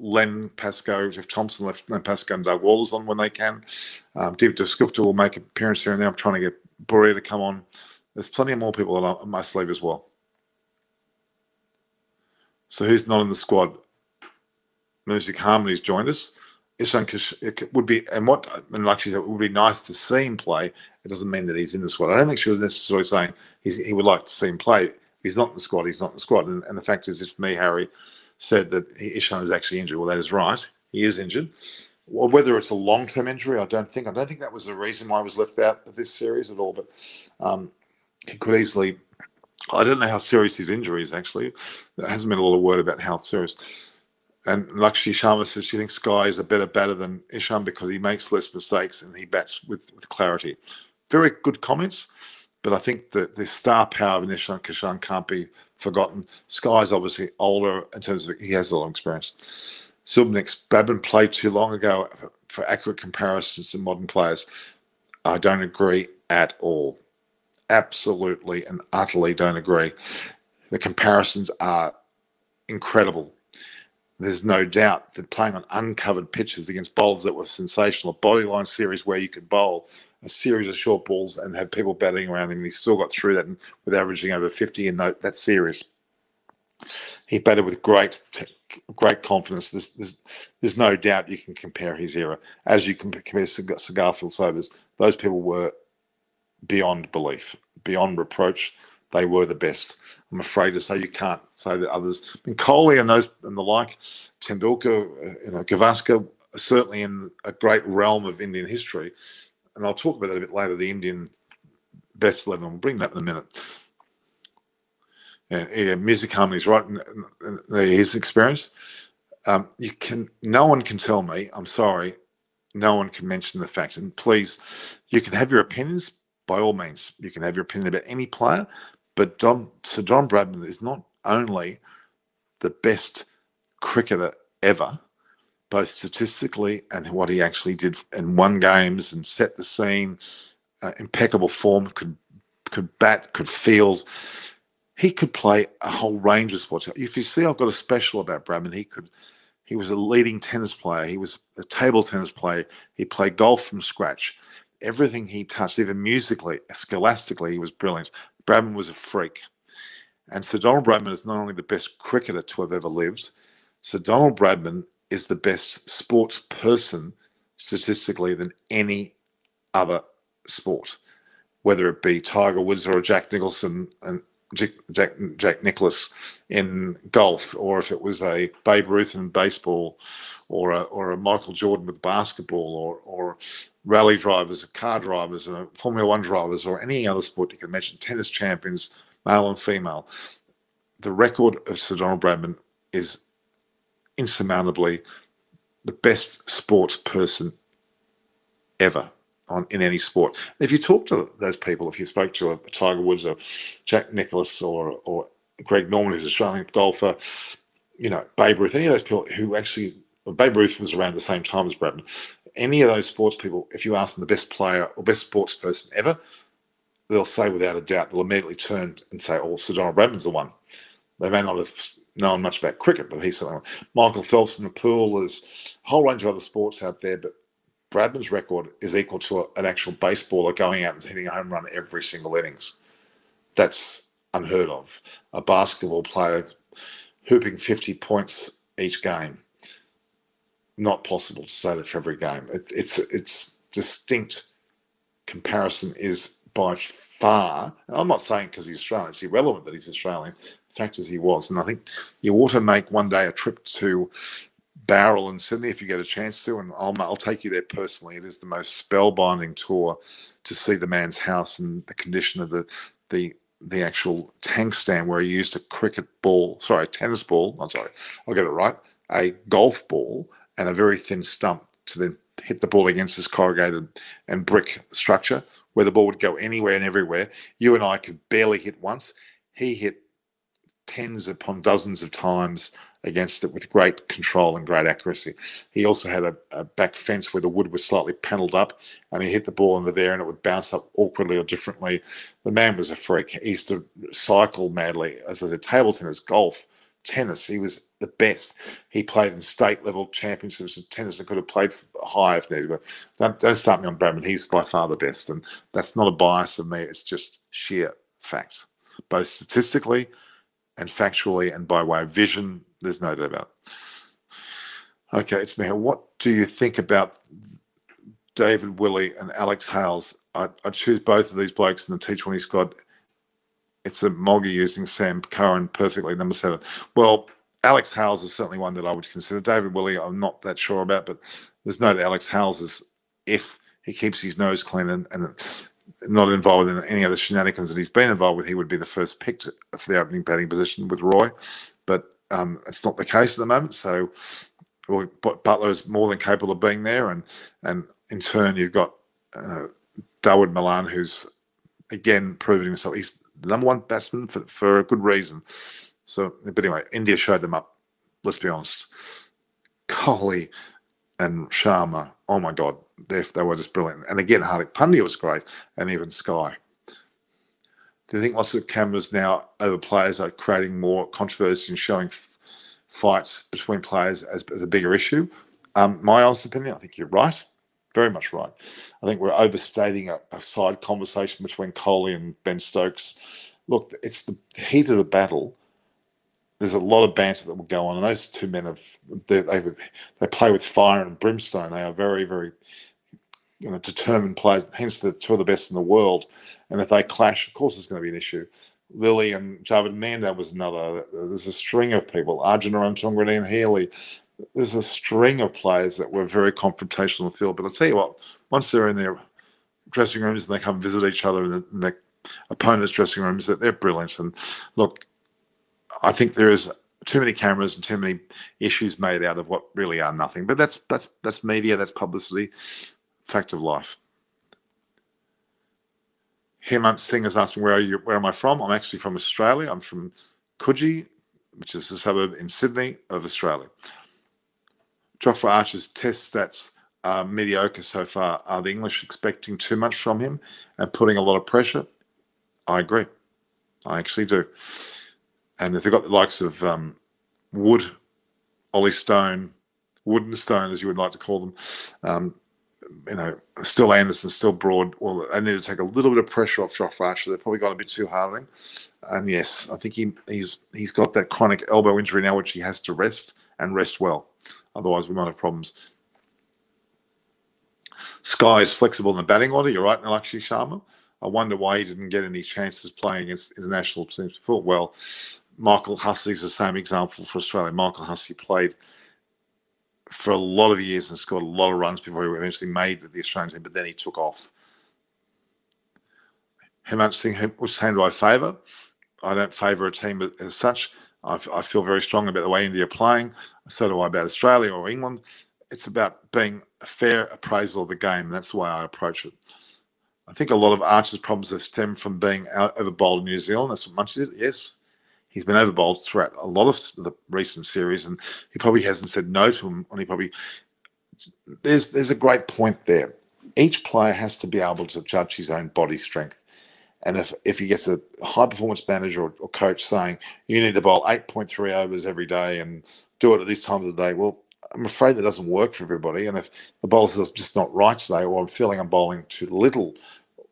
Thompson, Len Pascoe, and Doug Waters on when they can. David Desculptor will make an appearance here and there. I'm trying to get Borea to come on. There's plenty of more people on my sleeve as well. So who's not in the squad? Music Harmony's joined us. It would be, like she said, it would be nice to see him play. It doesn't mean that he's in the squad. I don't think she was necessarily saying he would like to see him play. If he's not in the squad, he's not in the squad. And the fact is, it's me, Harry, said that Ishan is actually injured. Well, that is right. He is injured. Well, whether it's a long-term injury, I don't think that was the reason why he was left out of this series at all. But he could easily. I don't know how serious his injury is, actually. There hasn't been a lot of word about how serious. And Lakshmi Sharma says she thinks Sky is a better batter than Ishan because he makes less mistakes and he bats with clarity. Very good comments, but I think that the star power of Ishan Kishan can't be forgotten. Sky's obviously older in terms of he has a lot of experience. Subnix, Bradman played too long ago for accurate comparisons to modern players. I don't agree at all. Absolutely and utterly don't agree. The comparisons are incredible. There's no doubt that playing on uncovered pitches against bowlers that were sensational, a bodyline series where you could bowl a series of short balls and have people batting around him, and he still got through that with averaging over 50 in that series. He batted with great confidence. There's no doubt you can compare his era. As you can compare Garfield Sobers, those people were beyond belief, beyond reproach. They were the best. I'm afraid to say you can't say that others. I mean, Kohli and the like, Tendulkar, Gavaskar, certainly in a great realm of Indian history. And I'll talk about that a bit later, the Indian best 11. We'll bring that in a minute. Yeah, Music Harmony's right in his experience. No one can tell me, I'm sorry, no one can mention the fact. And please, you can have your opinions, by all means. You can have your opinion about any player, but Sir John Bradman is not only the best cricketer ever, both statistically and what he actually did and won games and set the scene. Impeccable form, could bat, could field. He could play a whole range of sports. If you see, I've got a special about Bradman. He was a leading tennis player. He was a table tennis player. He played golf from scratch. Everything he touched, even musically, scholastically, he was brilliant. Bradman was a freak. And Sir Donald Bradman is not only the best cricketer to have ever lived, Sir Donald Bradman is the best sports person statistically than any other sport, whether it be Tiger Woods or Jack Nicholson and Jack Nicklaus in golf, or if it was a Babe Ruth in baseball, or a Michael Jordan with basketball, or rally drivers, or car drivers, or Formula One drivers, or any other sport you can mention, tennis champions, male and female. The record of Sir Donald Bradman is insurmountably the best sports person ever in any sport. If you talk to those people, if you spoke to a Tiger Woods or Jack Nicklaus or Greg Norman, who's an Australian golfer, Babe Ruth, any of those people who actually, Babe Ruth was around the same time as Bradman. Any of those sports people, if you ask them the best player or best sports person ever, they'll say without a doubt, they'll immediately turn and say, oh, Sir Donald Bradman's the one. They may not have known much about cricket, but he's certainly one. Michael Phelps in the pool, there's a whole range of other sports out there, but Bradman's record is equal to an actual baseballer going out and hitting a home run every single innings. That's unheard of. A basketball player hooping 50 points each game. Not possible to say that for every game. It's distinct comparison is by far, and I'm not saying because he's Australian, it's irrelevant that he's Australian. The fact is he was. And I think you ought to make one day a trip to Bowral in Sydney if you get a chance to, and I'll take you there personally. It is the most spellbinding tour to see the man's house and the condition of the actual tank stand where he used a tennis ball. I'm sorry, I'll get it right. A golf ball and a very thin stump to then hit the ball against this corrugated and brick structure where the ball would go anywhere and everywhere. You and I could barely hit once. He hit tens upon dozens of times against it with great control and great accuracy. He also had a back fence where the wood was slightly panelled up, and he hit the ball into there and it would bounce up awkwardly or differently. The man was a freak. He used to cycle madly. As I said, table tennis, golf, tennis, he was the best. He played in state level championships of tennis and could have played high if needed. But don't start me on Bradman. He's by far the best, and that's not a bias of me. It's just sheer fact, both statistically and factually and by way of vision. There's no doubt about it. Okay, it's me. What do you think about David Willey and Alex Hales? I'd choose both of these blokes in the T20 squad. It's a Moggy using Sam Curran perfectly, number 7. Well, Alex Hales is certainly one that I would consider. David Willey, I'm not that sure about, but there's no doubt Alex Hales is, if he keeps his nose clean and not involved in any other shenanigans that he's been involved with, he would be the first pick for the opening batting position with Roy. But it's not the case at the moment. So Butler is more than capable of being there. And in turn, you've got Dawood Malan, who's, again, proven himself. He's the number 1 batsman for a good reason. So, but anyway, India showed them up. Let's be honest. Kohli and Sharma, oh my God, they were just brilliant. And again, Hardik Pandya was great, and even Sky. Do you think lots of cameras now over players are creating more controversy and showing fights between players as a bigger issue? My honest opinion, I think you're right. Very much right. I think we're overstating a side conversation between Kohli and Ben Stokes. Look, it's the heat of the battle. There's a lot of banter that will go on, and those two men they play with fire and brimstone. They are very, very determined players. Hence, the 2 of the best in the world. And if they clash, of course, there's going to be an issue. Lily and Javid Manda was another. There's a string of people. Arjun Tongreen and Healy. There's a string of players that were very confrontational in the field. But I'll tell you what, once they're in their dressing rooms and they come visit each other in their opponents' dressing rooms, they're brilliant. And look, I think there is too many cameras and too many issues made out of what really are nothing. But that's media, that's publicity, fact of life. Hemant Singh has asked me, where am I from? I'm actually from Australia. I'm from Coogee, which is a suburb in Sydney of Australia. Jofra Archer's Test stats are mediocre so far. Are the English expecting too much from him and putting a lot of pressure? I agree. I actually do. And if they've got the likes of Wood, Ollie Stone, Wooden Stone, as you would like to call them, still Anderson, still Broad, well, they need to take a little bit of pressure off Jofra Archer. They've probably got a bit too hard on him. And yes, I think he's got that chronic elbow injury now, which he has to rest and rest well. Otherwise, we might have problems. Sky is flexible in the batting order. You're right, Nalakshi Sharma. I wonder why he didn't get any chances playing against international teams before. Well, Michael Hussey's the same example for Australia. Michael Hussey played for a lot of years and scored a lot of runs before he eventually made the Australian team, but then he took off. Hemant Singh, which team do I favour? I don't favour a team as such. I feel very strongly about the way India are playing. So do I about Australia or England. It's about being a fair appraisal of the game. That's the way I approach it. I think a lot of Archer's problems have stemmed from being over-bowled in New Zealand. That's what Munchie did, yes. He's been over-bowled throughout a lot of the recent series, and he probably hasn't said no to him. There's a great point there. Each player has to be able to judge his own body strength. And if he gets a high-performance manager or coach saying, you need to bowl 8.3 overs every day and do it at this time of the day, well, I'm afraid that doesn't work for everybody. And if the bowler says just not right today, or I'm feeling I'm bowling too little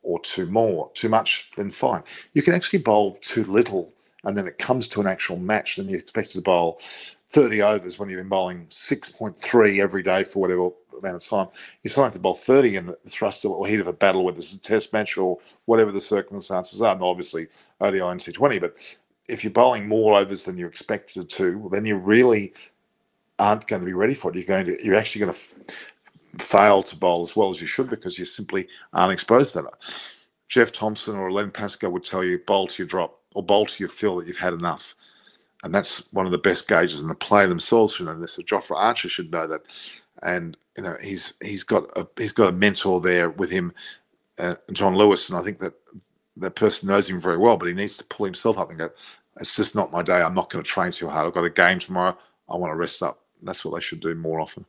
or too much, then fine. You can actually bowl too little, and then it comes to an actual match, and you're expected to bowl 30 overs when you've been bowling 6.3 every day for whatever amount of time. You still have to bowl 30 in the thrust or heat of a battle, whether it's a test match or whatever the circumstances are, and obviously ODI and T20. But if you're bowling more overs than you're expected to, well, then you really aren't going to be ready for it. You're actually going to fail to bowl as well as you should because you simply aren't exposed to that. Jeff Thompson or Len Pascoe would tell you bowl to your drop or bowl to your feel that you've had enough. And that's one of the best gauges, and the player themselves should know this. So Jofra Archer should know that, and he's got a mentor there with him, John Lewis, and I think that person knows him very well. But he needs to pull himself up and go, "It's just not my day. I'm not going to train too hard. I've got a game tomorrow. I want to rest up." That's what they should do more often.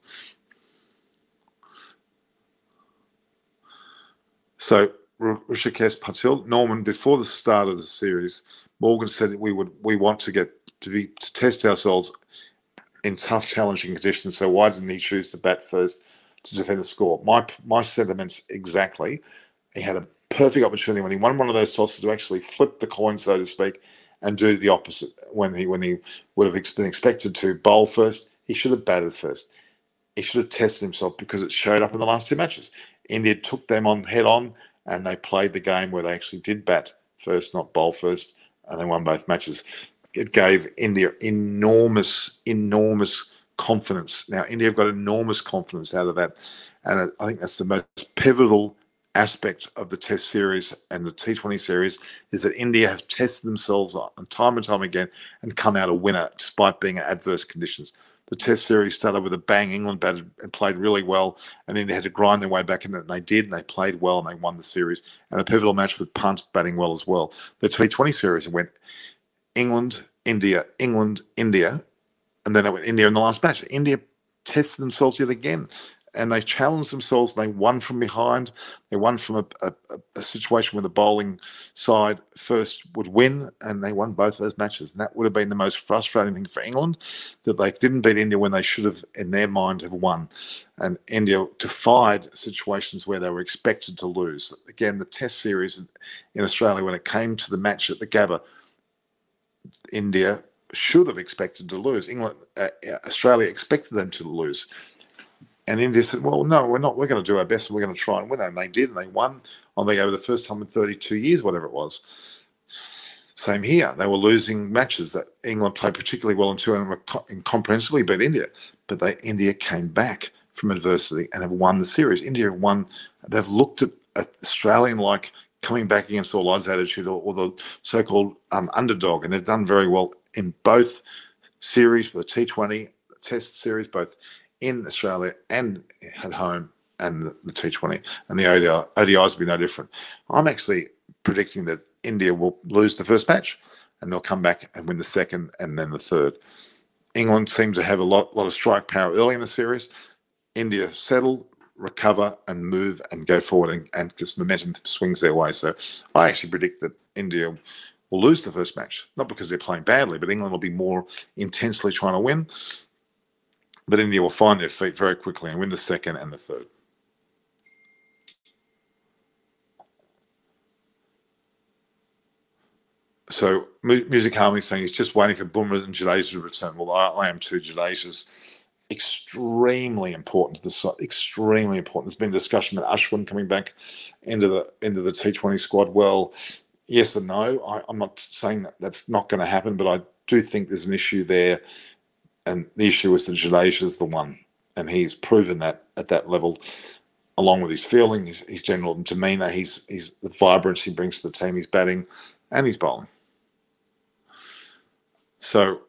So Rishikesh Patil, Norman, before the start of the series, Morgan said that we want to test ourselves in tough, challenging conditions. So why didn't he choose to bat first to defend the score? My sentiments exactly. He had a perfect opportunity when he won one of those tosses to actually flip the coin, so to speak, and do the opposite. When he would have been expected to bowl first, he should have batted first. He should have tested himself because it showed up in the last two matches. India took them on head on, and they played the game where they actually did bat first, not bowl first, and they won both matches. It gave India enormous confidence. Now, India have got enormous confidence out of that. And I think that's the most pivotal aspect of the Test series and the T20 series is that India have tested themselves on time and time again and come out a winner despite being in adverse conditions. The Test series started with a bang. England batted and played really well, and India had to grind their way back in it, and they did, and they played well, and they won the series. And a pivotal match with Punt batting well as well. The T20 series went England, India, and then it went India in the last match. India tested themselves yet again, and they challenged themselves. They won from behind. They won from a situation where the bowling side first would win, and they won both of those matches. And that would have been the most frustrating thing for England, that they didn't beat India when they should have, in their mind, have won. And India defied situations where they were expected to lose. Again, the Test series in Australia, when it came to the match at the Gabba, India should have expected to lose. Australia expected them to lose. And India said, well, no, we're not. We're going to do our best and we're going to try and win. And they did, and they won on the Gabba the first time in 32 years, whatever it was. Same here. They were losing matches that England played particularly well into and comprehensively beat India. But India came back from adversity and have won the series. India have won. They've looked at Australian-like coming back against all odds attitude or the so-called underdog, and they've done very well in both series, with the T20, the Test series, both in Australia and at home, and the T20. And the ODIs will be no different. I'm actually predicting that India will lose the first match, and they'll come back and win the second and then the third. England seemed to have a lot of strike power early in the series. India settle, recover, and move and go forward, and this momentum swings their way. So I actually predict that India will lose the first match, not because they're playing badly, but England will be more intensely trying to win. But India will find their feet very quickly and win the second and the third. So Music Harmony saying he's just waiting for Bumrah and Jadeja to return. Well, I am too. Jadeja's extremely important to the side. Extremely important. There's been discussion about Ashwin coming back into the T20 squad. Well, yes and no. I'm not saying that that's not going to happen, but I do think there's an issue there, and the issue is that Jadeja's the one, and he's proven that at that level, along with his fielding, his general demeanour, he's the vibrance he brings to the team, his batting, and his bowling. So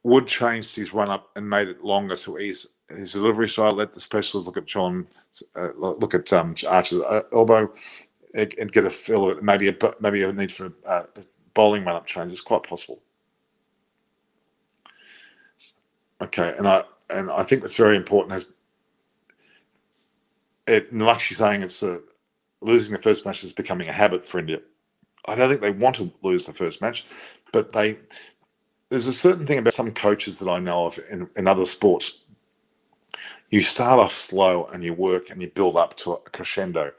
Wood changed his run up and made it longer to ease his delivery style. Let the specialists look at Archer's elbow and get a feel of it. Maybe a need for a bowling run up change. It's quite possible. Okay, and I think what's very important is Nalakshi saying it's losing the first match is becoming a habit for India. I don't think they want to lose the first match, but there's a certain thing about some coaches that I know of in other sports. You start off slow and you work and you build up to a crescendo,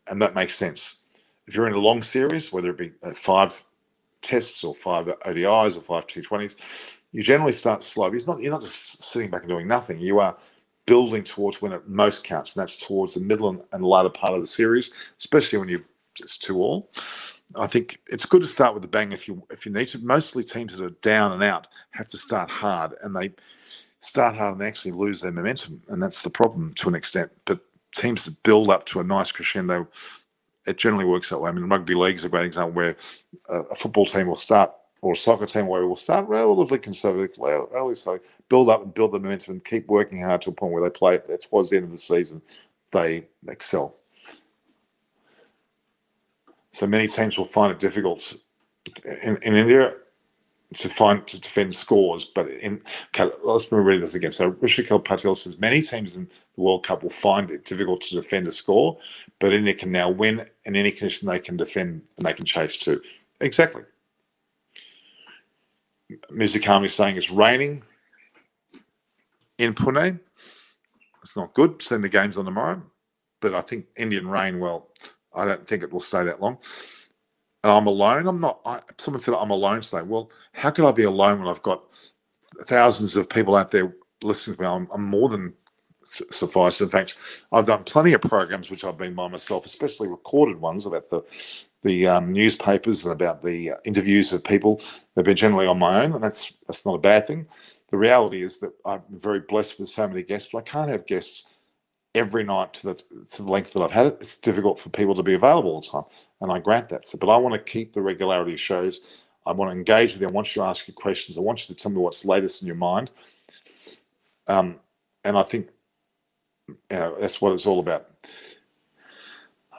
and that makes sense. If you're in a long series, whether it be 5 tests or 5 ODIs or 5 T20s, you generally start slow. You're not just sitting back and doing nothing. You are building towards when it most counts, and that's towards the middle and latter part of the series, especially when it's 2-all. I think it's good to start with a bang if you need to. Mostly teams that are down and out have to start hard, and they start hard and actually lose their momentum, and that's the problem to an extent. But teams that build up to a nice crescendo, it generally works that way. I mean, rugby league is a great example where a football team will start, or a soccer team where will start relatively conservatively, so build up and build the momentum and keep working hard to a point where they play it. Towards the end of the season, they excel. So many teams will find it difficult in India to defend scores. But let's read this again. So Rishikesh Patel says many teams in the World Cup will find it difficult to defend a score, but India can now win in any condition. They can defend and they can chase too. Exactly. Music Harmony saying it's raining in Pune. It's not good. Seeing the games on tomorrow, but I think Indian rain. Well, I don't think it will stay that long. And I'm alone. I'm not. Someone said I'm alone today. Well, how could I be alone when I've got thousands of people out there listening to me? I'm more than suffice. In fact, I've done plenty of programs which I've been by myself, especially recorded ones about the newspapers and about the interviews of people. They've been generally on my own, and that's not a bad thing. The reality is that I'm very blessed with so many guests, but I can't have guests every night to the length that I've had it. It's difficult for people to be available all the time, and I grant that. But I want to keep the regularity of shows. I want to engage with you. I want you to ask you questions. I want you to tell me what's latest in your mind. And I think that's what it's all about.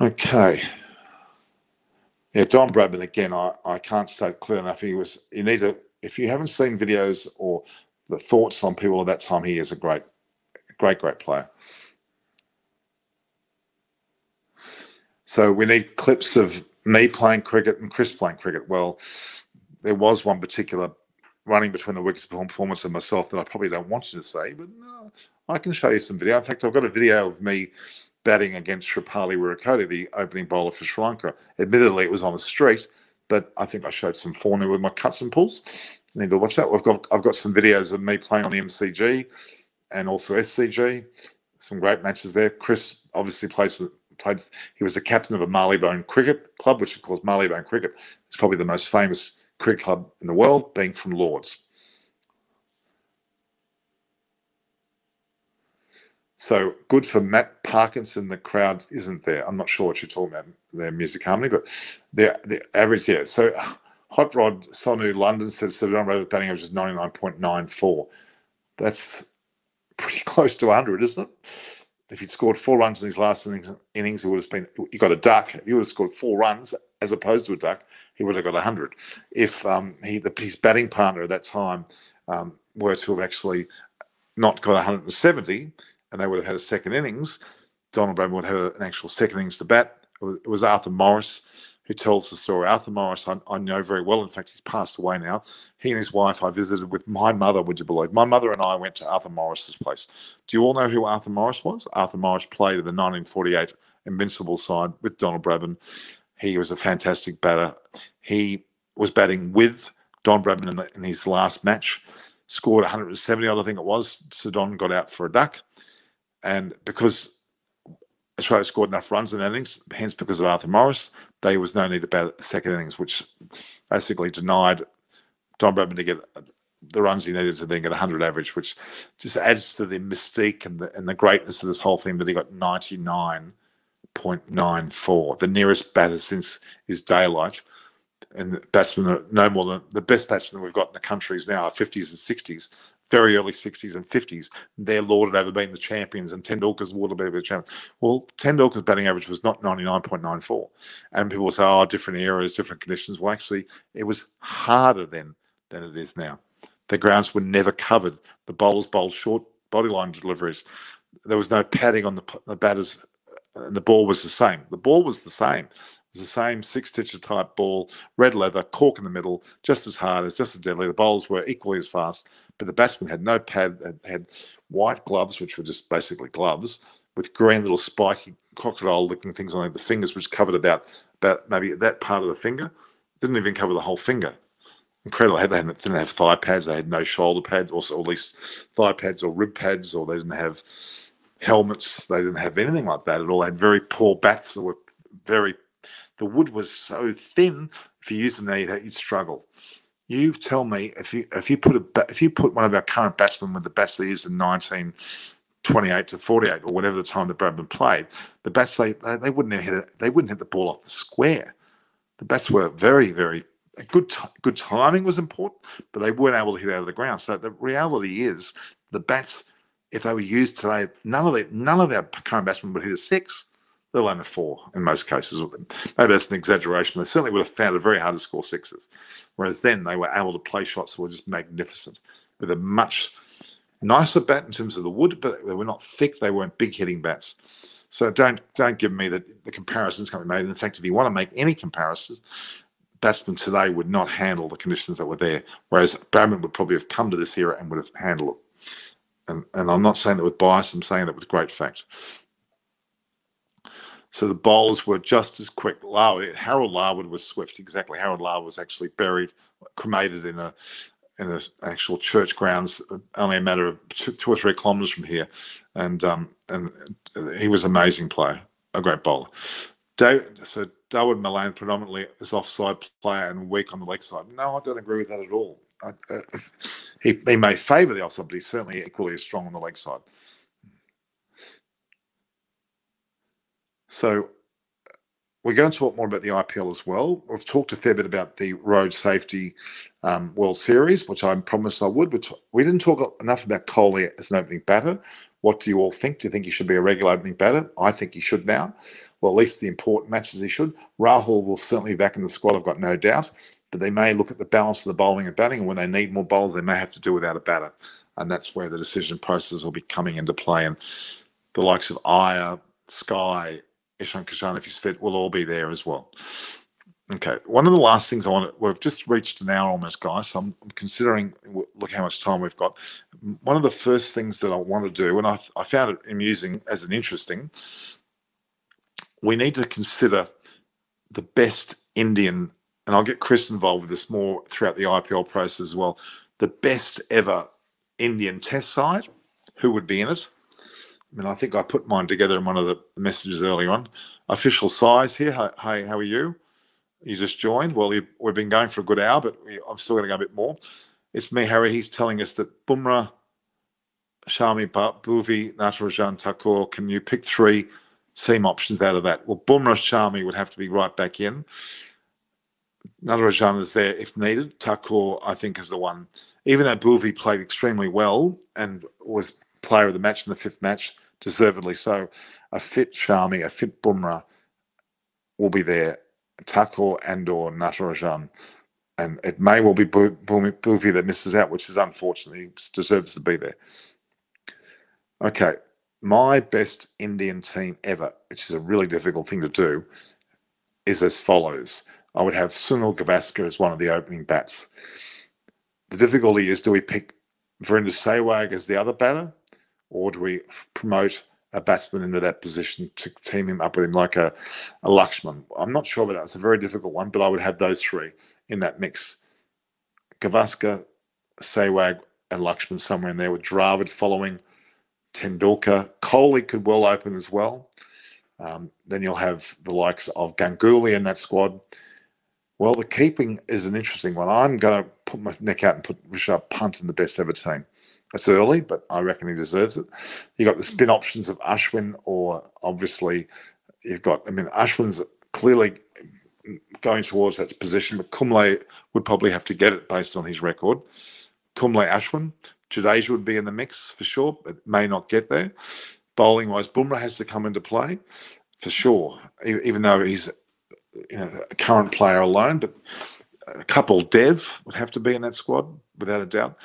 Okay. Yeah, Don Bradman, again, I can't state clear enough. If you haven't seen videos or the thoughts on people at that time, he is a great player. So we need clips of me playing cricket and Chris playing cricket. Well, there was one particular running between the wickets performance and myself that I probably don't want you to say, but no, I can show you some video. In fact, I've got a video of me batting against Shripali Wirikoti, the opening bowler for Sri Lanka. Admittedly, it was on a street, but I think I showed some form there with my cuts and pulls. You need to watch that. I've got some videos of me playing on the MCG and also SCG. Some great matches there. Chris obviously played. He was the captain of a Marylebone cricket club, which of course Marylebone cricket is probably the most famous cricket club in the world, being from Lords. So good for Matt Parkinson. The crowd isn't there. I'm not sure what you're talking about, their Music Harmony, but the average, yeah. So Hot Rod Sonu London said Don Bradman's batting average is 99.94. That's pretty close to 100, isn't it? If he'd scored 4 runs in his last innings, he would have been. He got a duck. He would have scored 4 runs as opposed to a duck. he would have got 100. If his batting partner at that time were to have actually not got 170, and they would have had a second innings, Donald Bradman would have an actual second innings to bat. It was Arthur Morris who tells the story. Arthur Morris, I know very well. In fact, he's passed away now. He and his wife I visited with my mother, would you believe? My mother and I went to Arthur Morris's place. Do you all know who Arthur Morris was? Arthur Morris played in the 1948 Invincible side with Donald Bradman. He was a fantastic batter. He was batting with Don Bradman in his last match, scored 170, I think it was. So Don got out for a duck. And because Australia scored enough runs in that innings, hence because of Arthur Morris, there was no need to bat a second innings, which basically denied Don Bradman to get the runs he needed to then get 100 average, which just adds to the mystique and the greatness of this whole thing that he got 99.94, the nearest batter since his daylight. And batsmen are no more than the best batsmen we've got in the countries now are 50s and 60s, very early 60s and 50s. They're lauded over being the champions, and Tendulkar's lauded over the champions. Well, Tendulkar's batting average was not 99.94. And people will say, oh, different eras, different conditions. Well, actually, it was harder then than it is now. The grounds were never covered. The bowlers bowled short bodyline deliveries. There was no padding on the batters, and the ball was the same. The ball was the same. It was the same six-stitcher type ball, red leather, cork in the middle, just as hard, just as deadly. The bowlers were equally as fast, but the batsmen had no pad, had white gloves, which were just basically gloves, with green little spiky crocodile-looking things on the fingers, which covered about maybe that part of the finger. Didn't even cover the whole finger. Incredible. They didn't have thigh pads. They had no shoulder pads, or at least thigh pads or rib pads, or they didn't have helmets. They didn't have anything like that at all. They had very poor bats that were very. The wood was so thin. If you used them now, you'd struggle. You tell me if you put one of our current batsmen with the bats they used in 1928 to 48 or whatever the time that Bradman played, the bats they wouldn't hit it. They wouldn't hit the ball off the square. The bats were very, very good. Good timing was important, but they weren't able to hit out of the ground. So the reality is, the bats, if they were used today, none of our current batsmen would hit a six, let alone a four in most cases. Maybe that's an exaggeration. They certainly would have found it very hard to score sixes. Whereas then they were able to play shots that were just magnificent with a much nicer bat in terms of the wood, but they were not thick. They weren't big hitting bats. So don't give me the comparisons can be made. In fact, if you want to make any comparisons, batsmen today would not handle the conditions that were there, whereas Bradman would probably have come to this era and would have handled it. And I'm not saying that with bias, I'm saying that with great fact. So the bowlers were just as quick. Harold Larwood was swift, exactly. Harold Larwood was actually buried, cremated in an actual church grounds, only a matter of 2 or 3 kilometres from here. And he was an amazing player, a great bowler. So Darwood Milan predominantly is offside player and weak on the leg side. No, I don't agree with that at all. He may favour the offside, but he's certainly equally as strong on the leg side. So we're going to talk more about the IPL as well. We've talked a fair bit about the Road Safety World Series, which I promised I would. But we didn't talk enough about Kohli as an opening batter. What do you all think? Do you think he should be a regular opening batter? I think he should now. Well, at least the important matches he should. Rahul will certainly be back in the squad, I've got no doubt. But they may look at the balance of the bowling and batting, and when they need more bowlers, they may have to do without a batter. And that's where the decision process will be coming into play. And the likes of Iyer, Sky, Ishan Kishan, if he's fit, will all be there as well. Okay, one of the last things we've just reached an hour almost, guys, so I'm considering, look how much time we've got. One of the first things that I want to do, and I found it amusing as an interesting, we need to consider the best Indian, and I'll get Chris involved with this more throughout the IPL process as well, the best ever Indian Test side, who would be in it. I mean, I think I put mine together in one of the messages earlier on. Official size here. Hey, how are you? You just joined. Well, we've been going for a good hour, but I'm still going to go a bit more. It's me, Harry. He's telling us that Bumrah, Shami, Bhuvi, Natarajan, Thakur, can you pick 3 seam options out of that? Well, Bumrah, Shami would have to be right back in. Natarajan is there if needed. Thakur, I think, is the one. Even though Bhuvi played extremely well and was player of the match in the 5th match, deservedly so, a fit Shami, a fit Bumrah will be there. Thakur and/or Natarajan. And it may well be Bhuvi that misses out, which is unfortunate. He deserves to be there. Okay, my best Indian team ever, which is a really difficult thing to do, is as follows. I would have Sunil Gavaskar as one of the opening bats. The difficulty is, do we pick Virender Sehwag as the other batter, or do we promote a batsman into that position to team him up with him like a Lakshman? I'm not sure about that. It's a very difficult one, but I would have those three in that mix. Gavaskar, Sehwag, and Lakshman somewhere in there, with Dravid following Tendulkar. Kohli could well open as well. Then you'll have the likes of Ganguly in that squad. Well, the keeping is an interesting one. I'm going to put my neck out and put Rishabh Pant in the best ever team. It's early, but I reckon he deserves it. You got the spin options of Ashwin, or obviously you've got, I mean, Ashwin's clearly going towards that position, but Kumble would probably have to get it based on his record. Kumble, Ashwin, Jadeja would be in the mix for sure, but may not get there. Bowling wise, Bumrah has to come into play for sure, even though he's a current player alone, but a couple Dev would have to be in that squad without a doubt.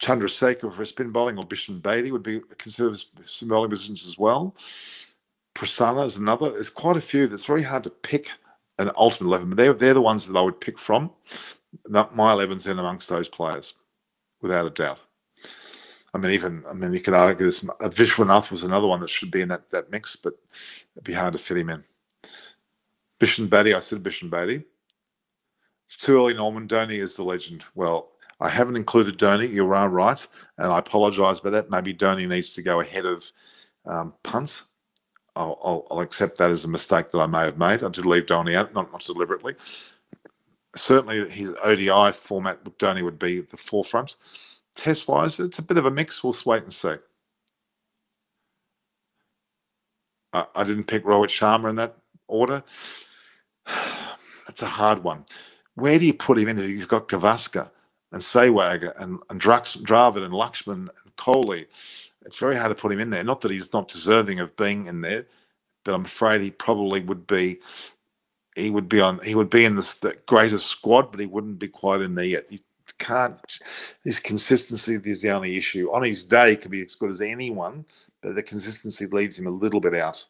Chandrasekhar for spin bowling, or Bishan Bedi would be considered spin bowling positions as well. Prasanna is another. There's quite a few. That's very hard to pick an ultimate 11, but they're the ones that I would pick from. My 11's in amongst those players, without a doubt. I mean, you could argue this. Vishwanath was another one that should be in that mix, but it'd be hard to fit him in. Bishan Bedi, I said Bishan Bedi. It's too early, Norman. Dhoni is the legend. Well, I haven't included Dhoni. You are right, and I apologise about that. Maybe Dhoni needs to go ahead of Punt. I'll accept that as a mistake that I may have made. I did leave Dhoni out, not deliberately. Certainly, his ODI format with Dhoni would be at the forefront. Test-wise, it's a bit of a mix. We'll wait and see. I didn't pick Rohit Sharma in that order. It's a hard one. Where do you put him in? You've got Gavaskar and Sehwag and Dravid and Lakshman and Kohli. It's very hard to put him in there. Not that he's not deserving of being in there, but I'm afraid he probably would be. He would be in the greatest squad, but he wouldn't be quite in there yet. You can't. His consistency is the only issue. On his day, he could be as good as anyone, but the consistency leaves him a little bit out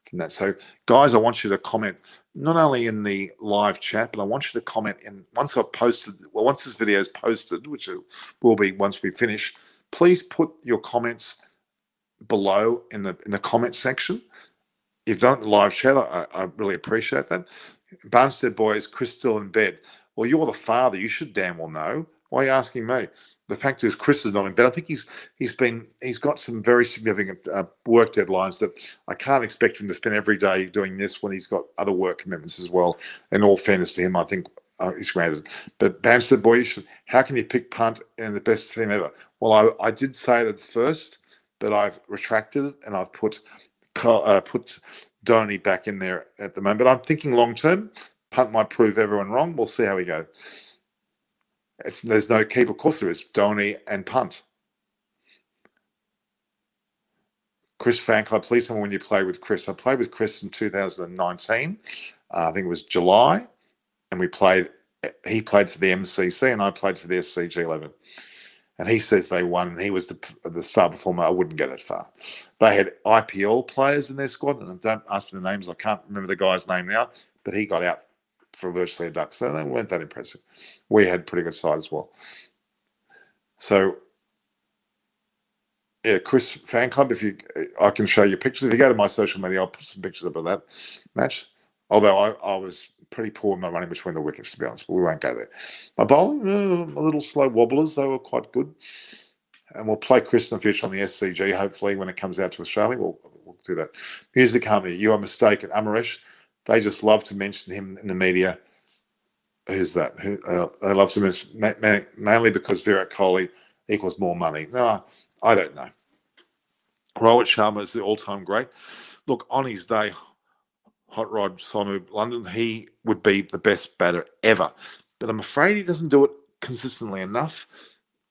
from that. So, guys, I want you to comment not only in the live chat, but I want you to comment once this video is posted, which it will be once we finish. Please put your comments below in the comment section. You've done it in the live chat. I really appreciate that. Barnstead boys, Chris still in bed. Well, you're the father. You should damn well know. Why are you asking me? The fact is, Chris is not in bed. I think he's got some very significant work deadlines that I can't expect him to spend every day doing this when he's got other work commitments as well. In all fairness to him, I think he's granted. But Barnstead boy, how can you pick Punt in the best team ever? Well, I did say it at first, but I've retracted it and I've put Dhoni back in there at the moment. But I'm thinking long term. Punt might prove everyone wrong. We'll see how we go. There's no keep. Of course there is. Dhoni and Punt. Chris fan club, please tell me when you played with Chris. I played with Chris in 2019. I think it was July. And he played for the MCC and I played for the SCG11. And he says they won, and he was the star performer. I wouldn't go that far. They had IPL players in their squad, and don't ask me the names. I can't remember the guy's name now, but he got out for virtually a duck, so they weren't that impressive. We had pretty good side as well. So, yeah, Chris fan club. I can show you pictures. If you go to my social media, I'll put some pictures up of that match. Although I was pretty poor in my running between the wickets, to be honest, but we won't go there. My bowling, a little slow wobblers. They were quite good. And we'll play Chris in the future on the SCG, hopefully, when it comes out to Australia. We'll do that. Music Harmony, you are mistaken. Amaresh, they just love to mention him in the media. Who's that? They love to mention, mainly because Virat Kohli equals more money. No, I don't know. Rohit Sharma is the all-time great. Look, on his day, Hot Rod Somu London, he would be the best batter ever. But I'm afraid he doesn't do it consistently enough,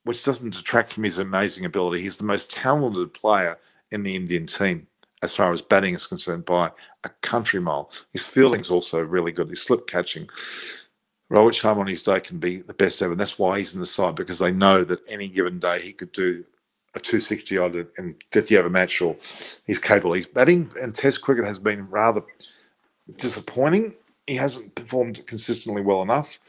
which doesn't detract from his amazing ability. He's the most talented player in the Indian team. as far as batting is concerned, by a country mile. His fielding's also really good. His slip catching. Rohit Sharma on his day can be the best ever. And that's why he's in the side, because they know that any given day he could do a 260 odd and 50 over match, or he's capable. His batting and Test cricket has been rather disappointing. He hasn't performed consistently well enough.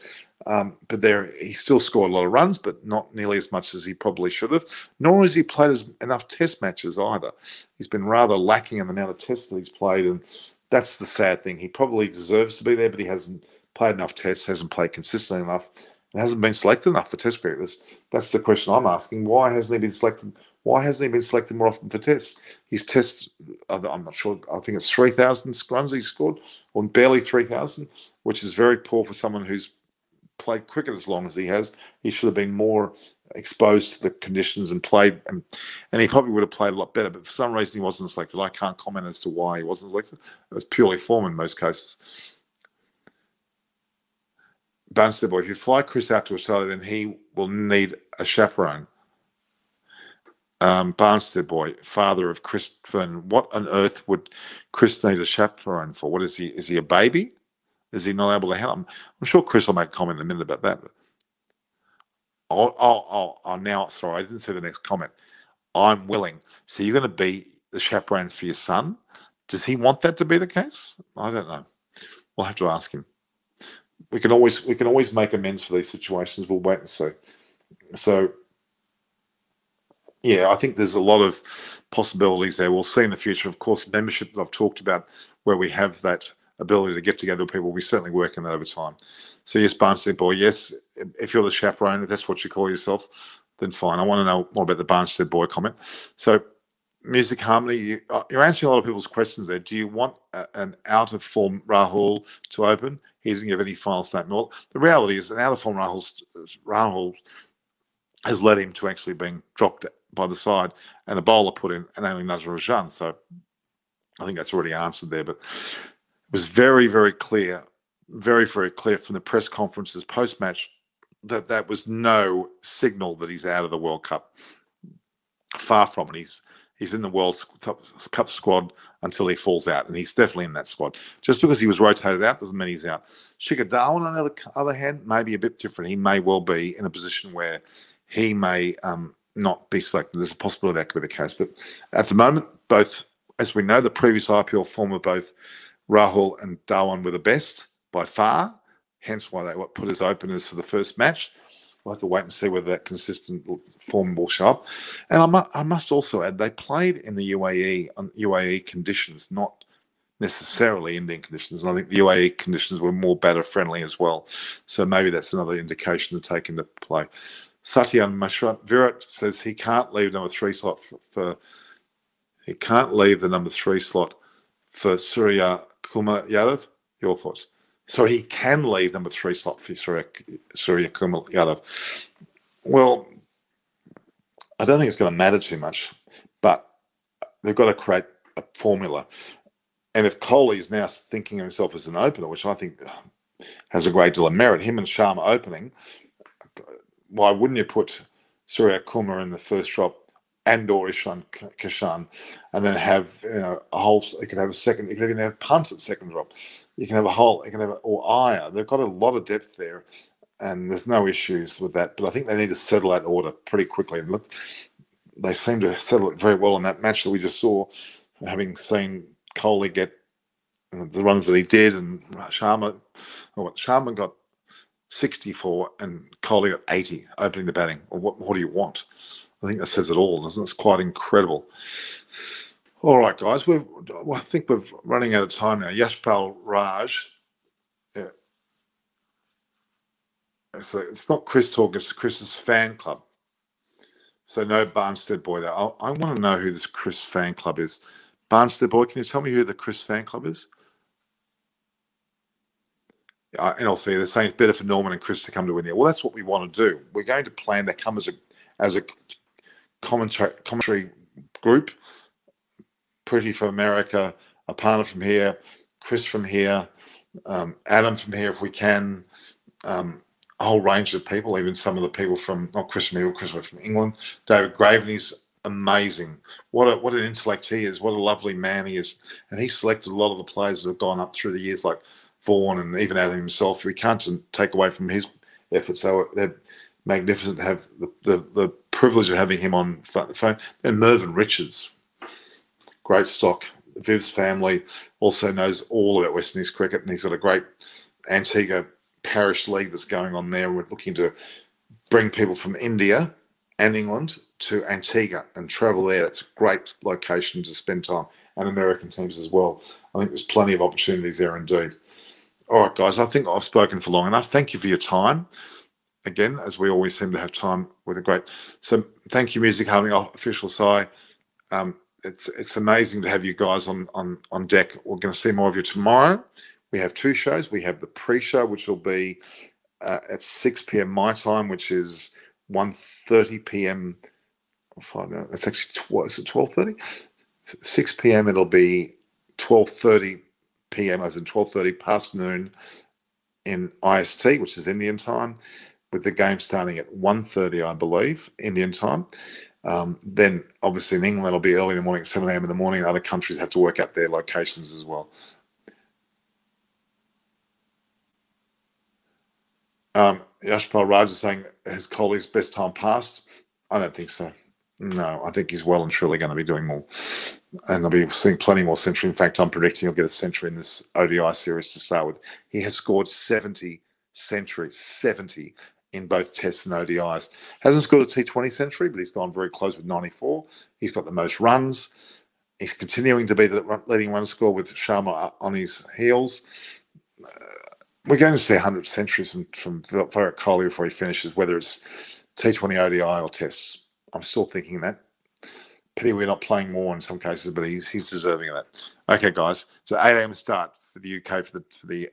But he still scored a lot of runs, but not nearly as much as he probably should have. Nor has he played enough Test matches either. He's been rather lacking in the amount of Tests that he's played, and that's the sad thing. He probably deserves to be there, but he hasn't played enough Tests, hasn't played consistently enough, and hasn't been selected enough for Test cricket. That's the question I'm asking. Why hasn't he been selected? Why hasn't he been selected more often for Tests? His Test, I'm not sure, I think it's 3,000 runs he scored, or barely 3,000, which is very poor for someone who's played cricket as long as he has. He should have been more exposed to the conditions and played, and he probably would have played a lot better, but for some reason he wasn't selected. I can't comment as to why he wasn't selected. It was purely form in most cases. Barnstead boy, if you fly Chris out to Australia, then he will need a chaperone. Barnstead boy, father of Chris Vernon, what on earth would Chris need a chaperone for? What is he? Is he a baby? Is he not able to handle? I'm sure Chris will make a comment in a minute about that. But now, sorry, I didn't see the next comment. I'm willing. So you're going to be the chaperone for your son? Does he want that to be the case? I don't know. We'll have to ask him. We can always make amends for these situations. We'll wait and see. So, yeah, I think there's a lot of possibilities there. We'll see in the future. Of course, membership that I've talked about, where we have that ability to get together with people, we certainly work on that over time. So yes, Barnstead boy, yes, if you're the chaperone, if that's what you call yourself, then fine. I want to know more about the Barnstead boy comment. So music harmony, you're answering a lot of people's questions there. Do you want an out-of-form Rahul to open? He doesn't give any final statement. Well, the reality is an out-of-form Rahul has led him to actually being dropped by the side and a bowler put in and only Nazar. So I think that's already answered there, but it was very, very clear, very, very clear from the press conferences post-match that that was no signal that he's out of the World Cup. Far from it. He's in the World Cup squad until he falls out, and he's definitely in that squad. Just because he was rotated out doesn't mean he's out. Shikhar Dhawan, on the other hand, may be a bit different. He may well be in a position where he may not be selected. There's a possibility that could be the case. But at the moment, both, as we know, the previous IPL form of both Rahul and Dhawan were the best by far, hence why they put as openers for the first match. We'll have to wait and see whether that consistent form will show up. And I must also add, they played in the UAE on UAE conditions, not necessarily Indian conditions. And I think the UAE conditions were more batter-friendly as well. So maybe that's another indication to take into play. Satyan Mishra, Virat says he can't leave number 3 slot he can't leave the number 3 slot for Surya Kumar Yadav. Your thoughts? Sorry, he can leave number 3 slot for Surya Kumar Yadav. Well, I don't think it's going to matter too much, but they've got to create a formula. And if Kohli is now thinking of himself as an opener, which I think has a great deal of merit, him and Sharma opening, why wouldn't you put Surya Kumar in the first drop and or Ishan Kishan, and then have a whole? You could have a second. You could even have punt at second drop. You can have a whole. You can have or Iyer. They've got a lot of depth there, and there's no issues with that. But I think they need to settle that order pretty quickly. And look, they seem to settle it very well in that match that we just saw, having seen Kohli get the runs that he did, and Sharma got 64 and Kohli got 80 opening the batting. Or what do you want? I think that says it all, doesn't it? It's quite incredible. All right, guys. I think we're running out of time now. Yashpal Raj. Yeah. So it's not Chris talk, it's Chris's fan club. So no Barnstead boy there. I want to know who this Chris fan club is. Barnstead boy, can you tell me who the Chris fan club is? And also, they're saying it's better for Norman and Chris to come to India. Well, that's what we want to do. We're going to plan to come as a commentary group. Pretty from America, Aparna from here, Chris from here, Adam from here if we can, a whole range of people, even some of the people from, not Chris from here, Chris from England, David Graveney's amazing. What an intellect he is. What a lovely man he is. And he selected a lot of the players that have gone up through the years, like Vaughan and even Adam himself. We can't take away from his efforts. They're magnificent to have the privilege of having him on the phone. And Mervyn Richards, great stock. Viv's family also knows all about West Indies cricket, and he's got a great Antigua parish league that's going on there. We're looking to bring people from India and England to Antigua and travel there. It's a great location to spend time, and American teams as well. I think there's plenty of opportunities there indeed. All right, guys, I think I've spoken for long enough. Thank you for your time. Again, as we always seem to have time with a great. So thank you, Music Harmony Official Si. It's amazing to have you guys on deck. We're going to see more of you tomorrow. We have 2 shows. We have the pre-show, which will be at 6 p.m. my time, which is 1:30 p.m. I'll find out. It's actually is it 12:30? 6 p.m. It'll be 12:30 p.m. as in 12:30 past noon in IST, which is Indian time, with the game starting at 1:30, I believe, Indian time. Then obviously in England it'll be early in the morning, 7 a.m. in the morning. Other countries have to work out their locations as well. Yashpal Raj is saying, has Kohli's best time passed? I don't think so. No, I think he's well and truly going to be doing more. And I'll be seeing plenty more century. In fact, I'm predicting he'll get a century in this ODI series to start with. He has scored 70 centuries, 70 in both Tests and ODIs. Hasn't scored a T20 century, but he's gone very close with 94. He's got the most runs. He's continuing to be the leading run scorer with Sharma on his heels. We're going to see 100 centuries from Virat Kohli before he finishes, whether it's T20, ODI or Tests. I'm still thinking that. Pity we're not playing more in some cases, but he's deserving of that. Okay, guys. So 8 a.m. start for the UK for the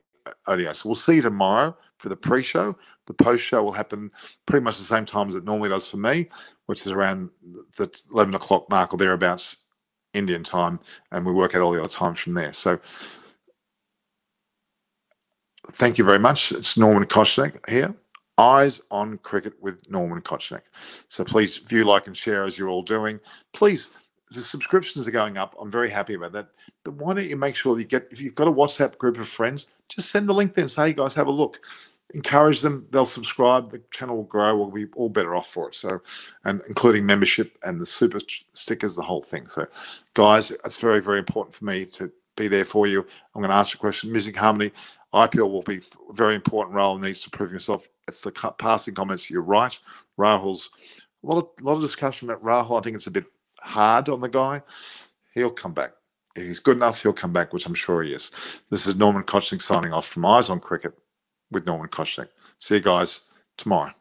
ODI. So we'll see you tomorrow for the pre-show. The post-show will happen pretty much the same time as it normally does for me, which is around the 11 o'clock mark or thereabouts Indian time, and we work out all the other times from there. So thank you very much. It's Norman Kochnek here. Eyes on Cricket with Norman Kochnek. So please view, like, and share as you're all doing. Please, the subscriptions are going up. I'm very happy about that. But why don't you make sure that you get, if you've got a WhatsApp group of friends, just send the link there and say, hey guys, have a look. Encourage them. They'll subscribe. The channel will grow. We'll be all better off for it. So, and including membership and the super stickers, the whole thing. So, guys, it's very, very important for me to be there for you. I'm going to ask you a question. Music Harmony, IPL will be a very important role, needs to prove yourself. It's the passing comments. You're right. Rahul's a lot of discussion about Rahul. I think it's a bit hard on the guy. He'll come back. If he's good enough, he'll come back, which I'm sure he is. This is Norman Kochnek signing off from Eyes on Cricket with Norman Kochnek. See you guys tomorrow.